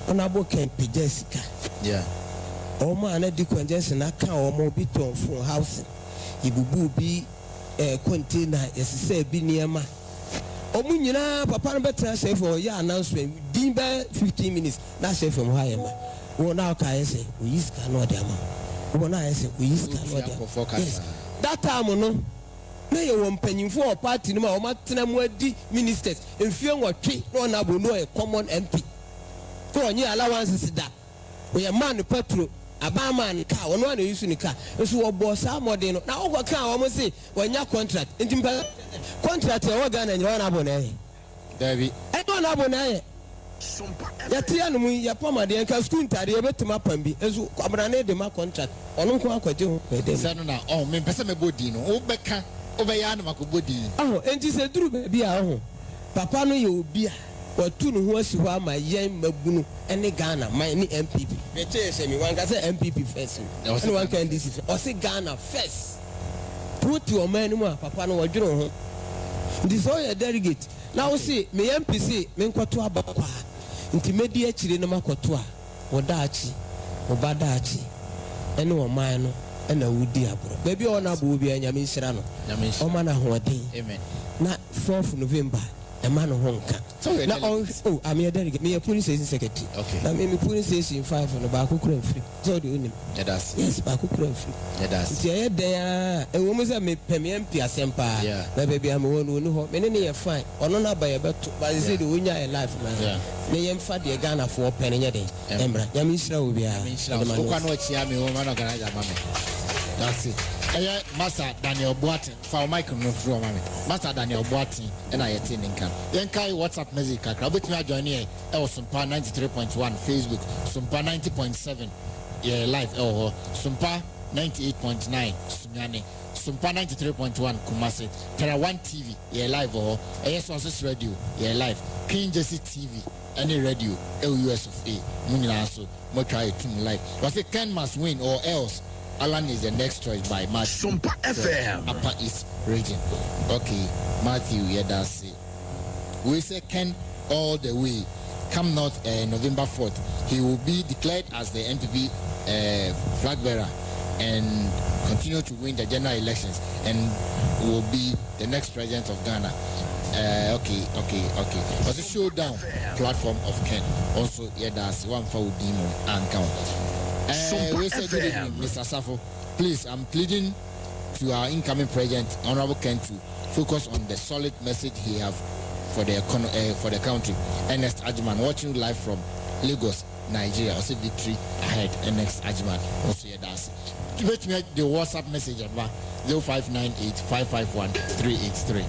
Honorable Ken Pejessica Oma na di congestion na ka omo bi ton phone house ibubu bi container yesese bi niema omu nyina papa no betra chef for ya announcement din be 15 minutes na chef from hayema wo na ka yese we use can no dey am wo na yese we use can no dey yes that time no na ye wo mpanyimfo of party no ma o matena mu adi ministers enfie nwotwe no na bo no a common MP ko onye allowance da we a man petrol Abaman car, one one use in the car. So what boss are modern now? What car almost say when your contract contract your organ and your abonnee. David, I don't abonnee. Yatian, your pomade and Cascun Tari, to my pambi, as you abrane de my contract. On Uncle Quajo, Sana, oh, me Pessame Bodino, oh, Becca, Obeyan Macubodi. Oh, and she said, Drew, be our home. Papa no you be. Or two who was my young Mabunu and the Ghana, my MPP. They say me one can say MPP first. No one can this or say Ghana first. Put your man more, Papa no or Joe. This all your delegate. Now see me MPC, Menquatua Bakwa, intermediate Chirinama Cotua, or Dachi, or Badachi, and no mine, and a woody abro. Baby on Abu be and Yamin Serrano, Yamin, Omana Huadi. Amen. Not 4th November. A man of Honka. Now, oh, I'm here delegate, me a police station secretary. Okay. Now, me police station 5 on the Baku Crane free. So do you? Yes, Baku Crane free. Yeah, there, a woman's a me MP Asempa. Yeah, baby, I'm one who know many are fine. Or not by a bet, but I say the winner in life, man. Yeah. May am fat the Ghana for penny a day. Embra, Yamisha will be a Yami woman organize a mammy. That's it. Master Daniel Boatin for microphone from Master Daniel Boatin and I attend income. Then Kai WhatsApp music. I bet me join here. SOMPA 93.1 Facebook, SOMPA 90.7 live. SOMPA 98.9 Sunyani, SOMPA 93.1 Kumasi, Tera 1 TV live ASOS radio live. King Jesse TV any radio LUS of A. Munina so mo try to live. Was it Ken must win or else? Alan is the next choice by Matthew. SOMPA FM. Upper East region. Okay, Matthew, yeah, that's it. We say Ken all the way. Come north November 4th. He will be declared as the NPP flag bearer and continue to win the general elections and will be the next president of Ghana. Okay. Was a showdown platform of Ken. Also, yeah, that's one for Demo and count. We say good evening, Mr. Safo. Please, I'm pleading to our incoming president, Honorable Ken, to focus on the solid message he have for the country. Ernest Ajiman, watching live from Lagos, Nigeria. Also victory ahead. Ernest Ajiman. Also here that's to me the WhatsApp message about 0598 551 383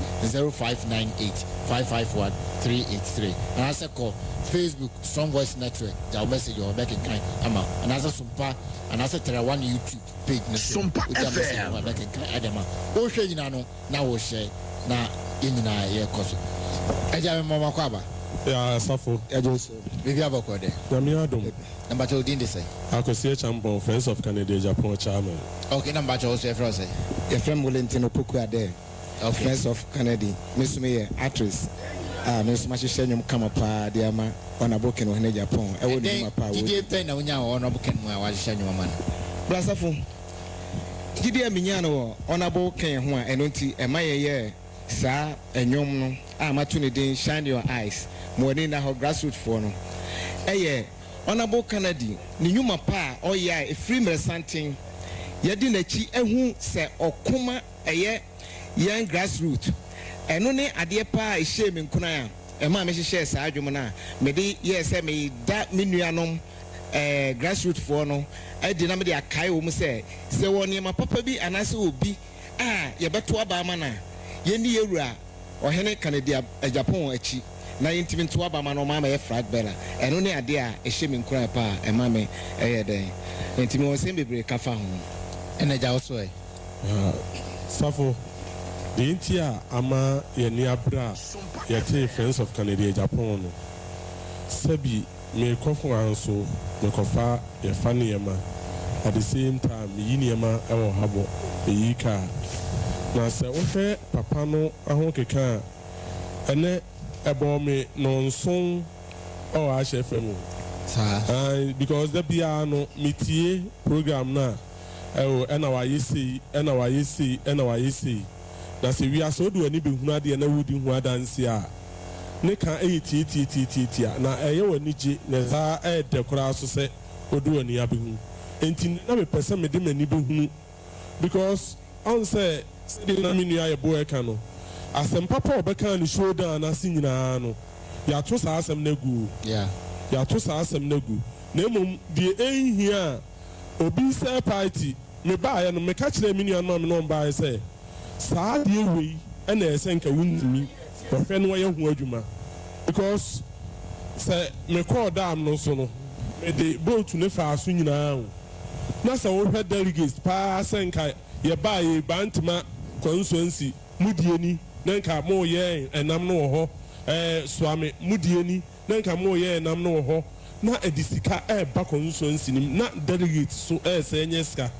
0598 551 383. And I said call Facebook Strong Voice Network. That message or back in kind. And I said SOMPA and I said Tera 1 YouTube page. SOMPA FM. Back in kind. Adema. Oh share you now share na inina ye koso. Eja mama kwaba. Yeah, Safo. Maybe about what there. Yamiadum. Number 2 didn't say. I could see a champion, Friends of Kennedy Ajapong chairman. Okay, number 2 also from say. Your friend Molentino Puku are there. Okay. Friends of Kennedy. Miss me actress. Miss Mashishenyum Kamapa, Diama, Honorable Ken of Japon. I would name a power. Did you pay no Honorable Ken Washishenyum man? Blasafo. Did you Miano, Honorable Ken Hua, and Unti, and my year, Sir, and Yom, Matuni, shine your eyes. More than our grassroots for no. Honorable Kennedy, Niyuma pa, oh yeah, a free something. Yadinachi, and who say, or Kuma, a year, young grassroots. And only a dear pa is shame in Kunaya. And my message shares, Ajumana, maybe yes, I may that minuanum grassroots for no. I did not a Kai woman say, so when my papa be and I will be, you better Abamana, Yendi Yura, or Henry Kennedy, a Japon, a chi. Na intimate to Abama no mama flag better and only a dear a shame in cry pa and mammy a day. Intimo was same be kafa and a jouse way. Safo, the Intia ama ye near bra, ye Friends of Kennedy Japon. Sebi me confer so me confer ye funny yama at the same time yiniama ewo habo e yika. Na se wo fe papa no ahokeka ene ebo me no son o a chef mu because the piano metie program na ena wa yesi na se wi aso do ani be hunu ade na wudi hu adanse a ne ka ti na eye wani je na za de kora so se odu ani abehu enti na me pese me de mani be hunu because on say the na me nua ye boy ka no asem papa obeka ni shoulder na sinyina no ya to sa asem na gu ya to sa asem na gu na emom de ehia obi se party me ba ya no me ka kire me nua no me no ba say saa de wei na esenka wuntimi ohwe no ye hu adwuma because say me call dam no so no me de boat ne fa so nyina na say wo hwe delegates pa senka ye ba ye bantima constituency mudieni nanka mo ye enam no ho swami mudieni nanka mo ye enam no ho na edisika ba constituency nim na delegates so say nyeska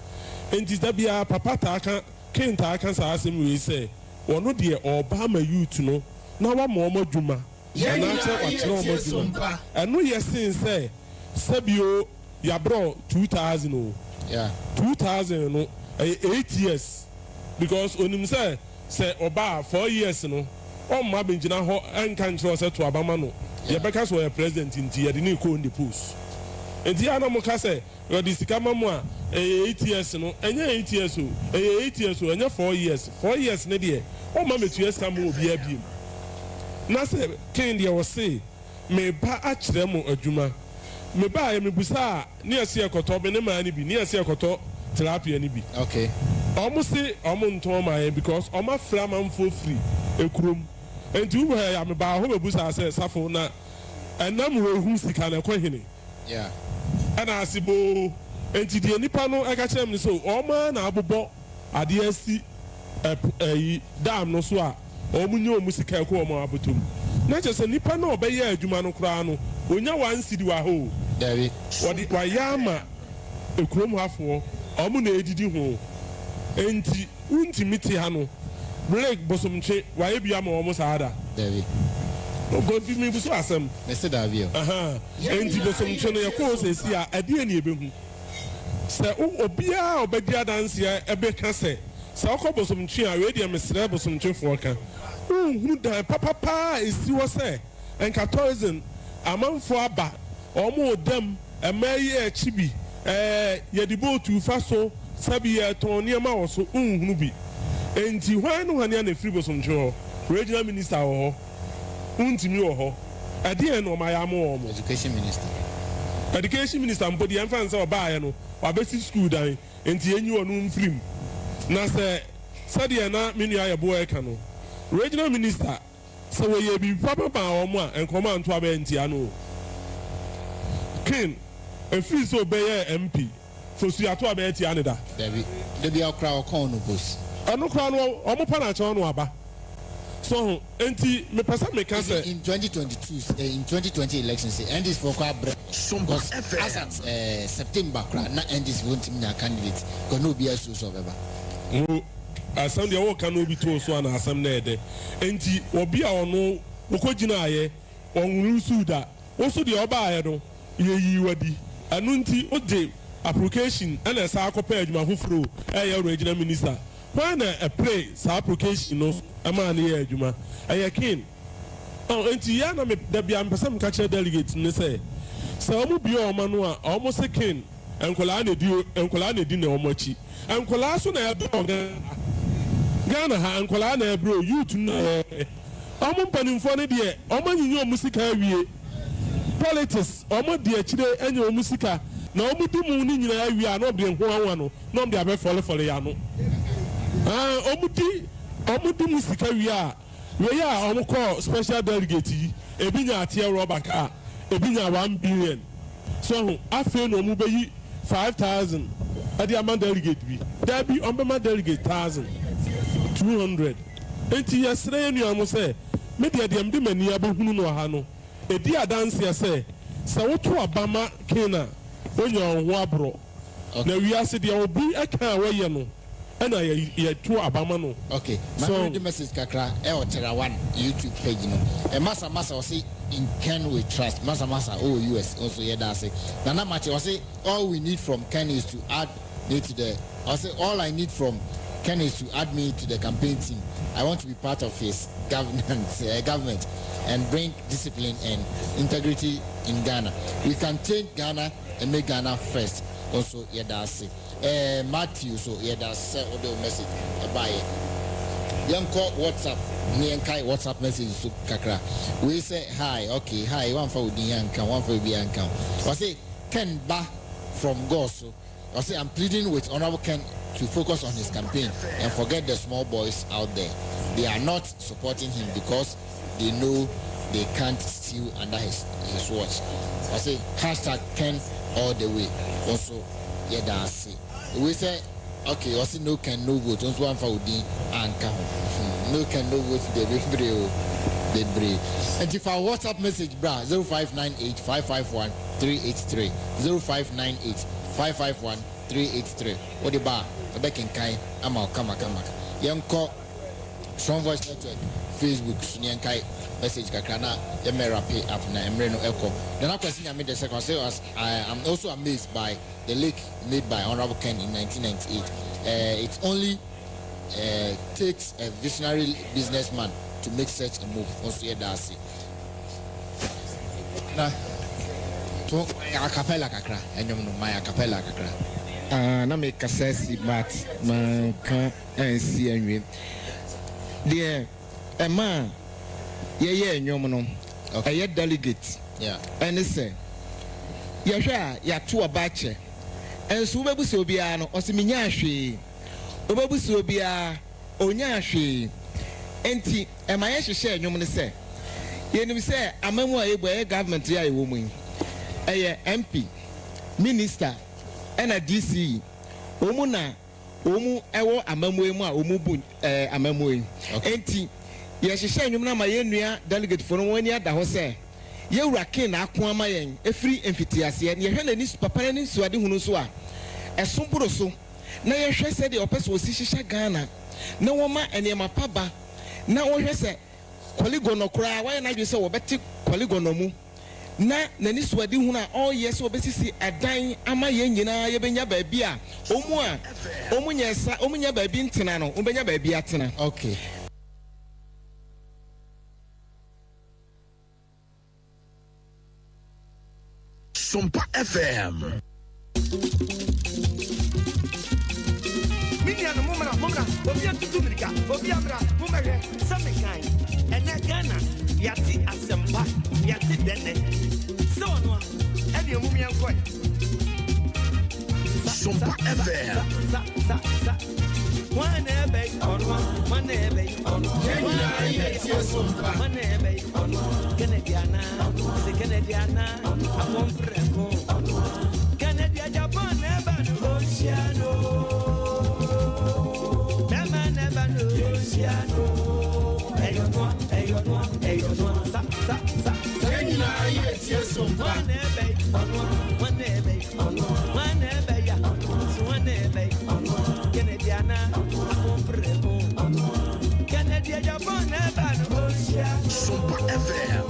enti da bia papa ta kan kenta aka sa asem we say wono de Obama youth no na wa mo dwuma na che wa kire o dwuma eno yesin say sabio ya bro 2000 o 2000 no 8 years because onim say oba 4 years no o ma benjina ho enka nkire say to Obama no ye beka so ya president nti ye de ne ko on the post enti ana mo ka say yo di sika mamu a 8 years no enye 8 years o 8 years o enye 4 years ne de o ma metu years ka mo obi abiem na say ken de wo say me ba a kire mo adwuma me ba ya me busa ne ase ekoto be ne ma ne bi ne ase ekoto terapia ne bi okay almost say nton ma because o ma fra man for free ekurom enti wo ya me ba ho be busa say safo na enam wo hu sika na kwahene ana asibo enti de nipa no aka kyerem ni so o ma na abobọ ade asi dam no so a o munye o musika ko o ma abotom na kyerse nipa na obeye adwuma no kra no onya wan sidi wa ho david wodi wa yama ekrom hafo o mu na edidi ho enti unti miti ha no break bosomche wa ebia ma o mu saada david go bi mi buso asem mr david enti bosomche no yakọ osesi a ade ani ebehu se obia obedi adanse ebe ka se okobosomche a we de mesre bosomche fo ka hu dan papa esi wo se enka tourism amanfo aba omo odam emayi echibi yedibo tu faso sabi ye ton niema wo so hu bi enti hwan no hania na free bosomche ho regional minister ho untimi wo ho ade no ma ya mo education minister mpodi emfa nse oba ya no wabesi school dan enti enyi wonu mfrim na se sade na menu aye boy ka no regional minister so we ye bi papa ba wo mo a enkoma nto aba enti ano kin efiri so be ye mp fosu ato aba enti aneda david de bia okra okon no boss ano kra no omo pa na cho no aba so enti me pesa me can say in 2022 in 2020 elections and this for kwa SOMPA FM as September na and this won't mean a candidate go no be so so beba asam de wo kan obi to so na asam na ede enti obi a ono okogina aye onwuru suda wo so de oba aye no yeyi wadi anu nti oje application and esa akopa adwuma foforo regional minister when a play sa application no ama na ye adwuma kin enti ya na me da bia mpesam ka kire delegate ne say so omo bi o ma no a omo se kin enkola na di na omo chi enkola so na ebe Ghana ha enkola na ebro youth na omo mpanimfo ne de omo nyinyo musika awie politics omo de akire enye omo musika na omo di mu ni nyina awie a no de nho anwa no no de abe fole ya no omo di musika awie a we ya omo call special delegate yi ebinya atie rubber car ebinya 1 billion so afi no omo be yi 5,000 adi amount delegate bi there be on delegate 1,200 enti yesre enu amo say me de am de mani abehunu no ha no edi adanse ya say se woto abama kena onye ho abro na wiase de obi aka waye no And I two abamano. Okay. So the message kakra Tera one YouTube page no. And Masa say in Ken we trust. Masa US also here that say. Nana Machi say all we need from Ken is to add me to the. I say all I need from Ken is to add me to the campaign team. I want to be part of his government and bring discipline and integrity in Ghana. We can change Ghana and make Ghana first. Also, yeah, that's it. Matthew, so yeah, that's the message. Bye. Young call WhatsApp. Niankai WhatsApp message to Kakra. We say hi, okay, hi. One for Dianka, one for Bianca. I say Ken Ba from Goso. I say I'm pleading with Honorable Ken to focus on his campaign and forget the small boys out there. They are not supporting him because they know they can't steal under his watch. I say hashtag Ken all the way. Also, yeah, that's it. We say okay, also no Ken no vote. Also one for Udin and no Ken no vote. They brave. And if our WhatsApp message, bra 0598 551 383 0598 551 383. What the bar? The back in Kai. Come. Young call Strong Voice Network, Facebook, Sunyankai, message Kakrana, Yamera pay up na Emreno Echo. Then after seeing I made the second say I am also amazed by the leak made by Honorable Ken in 1998. It only takes a visionary businessman to make such a move. Also, yeah, that's it. Now, to a cappella kakra, and you know my cappella kakra. Na make a sassy but man can't see any. Dear, a man, yeah, Yomono, a delegate, yeah, and they say, yeah, two a batcher, and Subabusobiano, or Simiashi, Obabusobia, Onyashi, and am I actually share Yoman say? You say, a memoir a government, yeah, woman, a MP, minister, and a DC, Omuna. Omu ewo amamwe mu a omu bu amamwe enti ye hyehyɛ nnwom na ma yenua delegate for no wani ada ho sɛ ye wura ken na ako ama yen efiri mfitiase ne yehwɛ nani papa ne suade hunu so a ɛsomboro so na yehwɛ sɛ de opɛ so osi hyehyɛ Ghana na woma enema paba na wohwɛ sɛ kwaligono kura wa na dwe sɛ wobɛte kwaligono mu na nani suade hunu a all yes obesisi adan ama yen nyina ye benya ba bia omunya baabi ntena no ombenya baabi atena. Okay. SOMPA FM. Minya no mumra obi atutu mirika obi abra mumere samekan ene Ghana yati asempa yati dene so no e de mumia nkoi SOMPA FM. One ebe on one ebe on one ebe on Canadiana upon Premo Canada Japan never Oceano never Oceano Ayon sa one ebe on one ebe Canadiana upon Premo Canada Japan never Oceano SOMPA FM.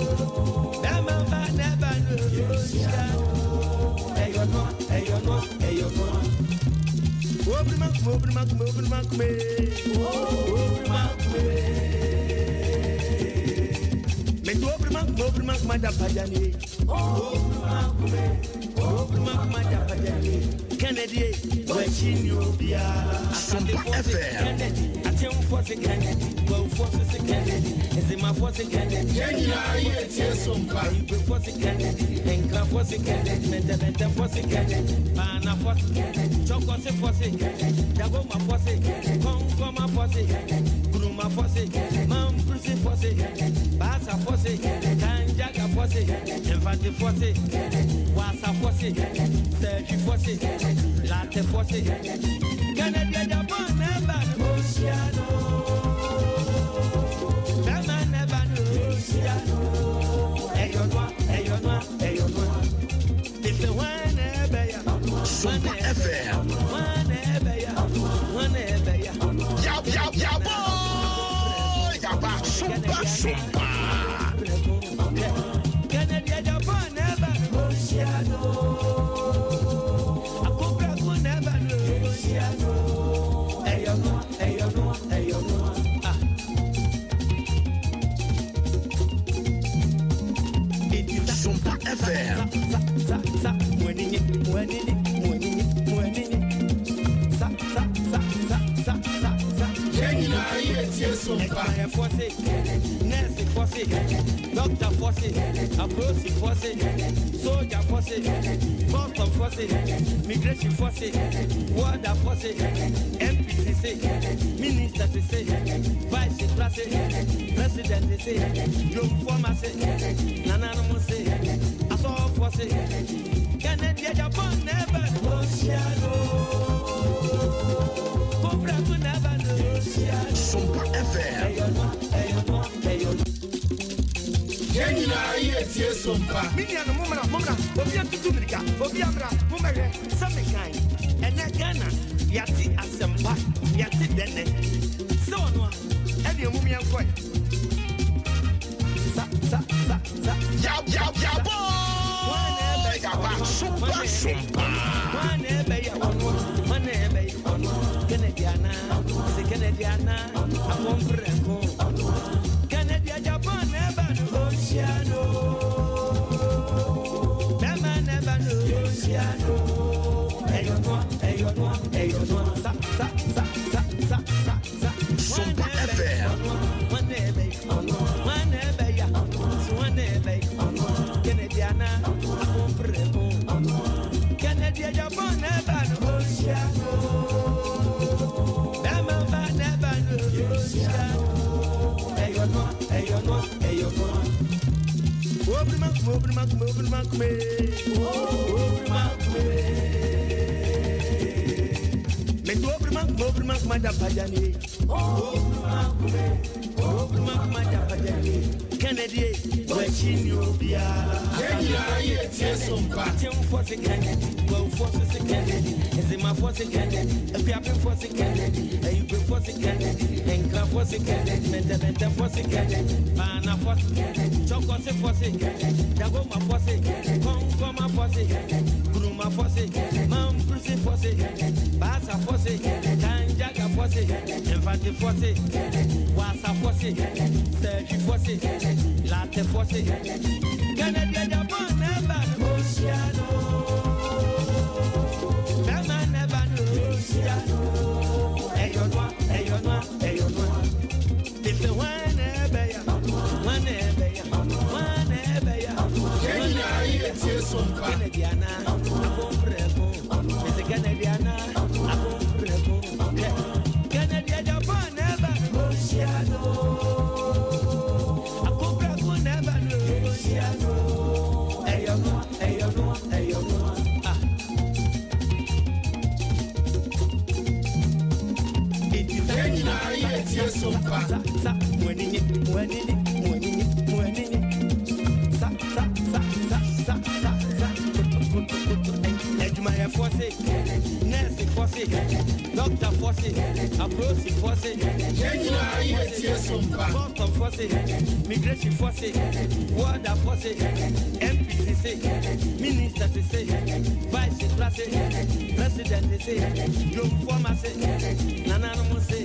Kennedy, SOMPA FM. Well, forces Kennedy, is in my force Kennedy. Force Kennedy, and Craft force Kennedy, Mental force Kennedy, Pana force Kennedy, Chocolate force Kennedy, Dagoma force Kennedy, Kongoma force Kennedy, Bruma force, Mam Prissy force Kennedy, Bassa force Kennedy, Kanjaga force Kennedy, Infante force Kennedy, Wassa force Kennedy, Sergi force, Latte force Kennedy, Japan never Oceano. SOMPA FM. FM. Nurse force, doctor force, approach force, soldier force, custom force, migration force, water force, MPCC, minister say, vice president say, young pharmacy, Nanano say, assault force, Kennedy Agyapongs never SOMPA FM. Kenyina yetie SOMPA. Minia no mumra, obi atutu mirika, obi amra, mumere, samekan. Ene Ghana, yati asempa, yati dene. So no, eni omumi enkoy. Sa. Ya boy. SOMPA. Canadiana, Kennedy Agyapongs never Oceano. Never Oceano. SOMPA FM. Kennedy Agyapongs never Oceano. Kennedy, watching you be a SOMPA. For the Kennedy, well, for the Kennedy, is it my for the Kennedy, a people for the Kennedy, a you for the Kennedy, and craft for the Kennedy, mental for the Kennedy, Mana for the Kennedy, chocolate for the Kennedy, Dagoma for the Kennedy, Kongoma for the Kennedy, Gruma for the Kennedy, Mam Prissy for the Kennedy, Basa for the Kennedy, Kanjaga for the Kennedy, Infante for the Kennedy, Wasa for the Kennedy, Sergi for the Kennedy, Latte for the Kennedy, Kennedy Agyapongs never Oceano. Never Oceano. If the one ever. Canadiana, Canadiana, Kennedy Agyapongs never Oceano. SOMPA. Nurse force, doctor force, approach force, custom force, migration force, water force, MPCC, minister say, vice president say, young pharmacy, Nanano say.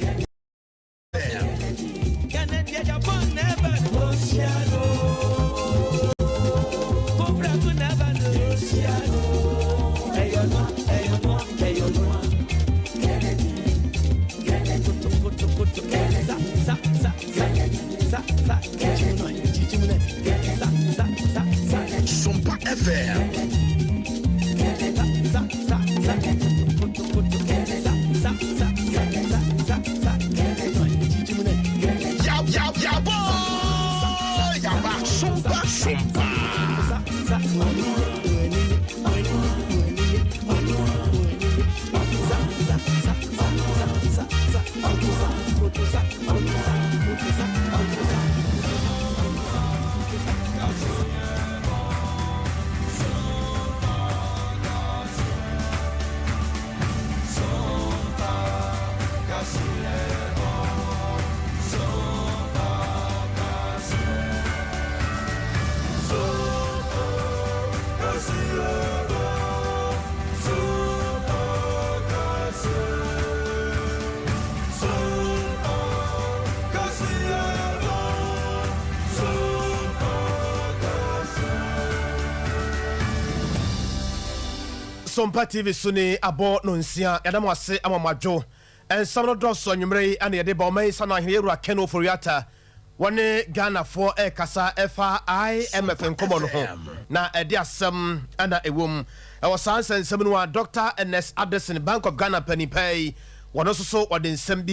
Kennedy Agyapongs never Oceano. Cobra could never Oceano. SOMPA FM. Ya boy. SOMPA. SOMPA TV suni abo no nsia yadam ase amamadwo ensam no dros onwumre ane yede ba omai sana hierura keno foriata wone Ghana for kasa FIMF nkomo no ho na ede asem ana ewom ewo san nsem no Dr. NS Addison Bank of Ghana panipai wono so wode nsem bi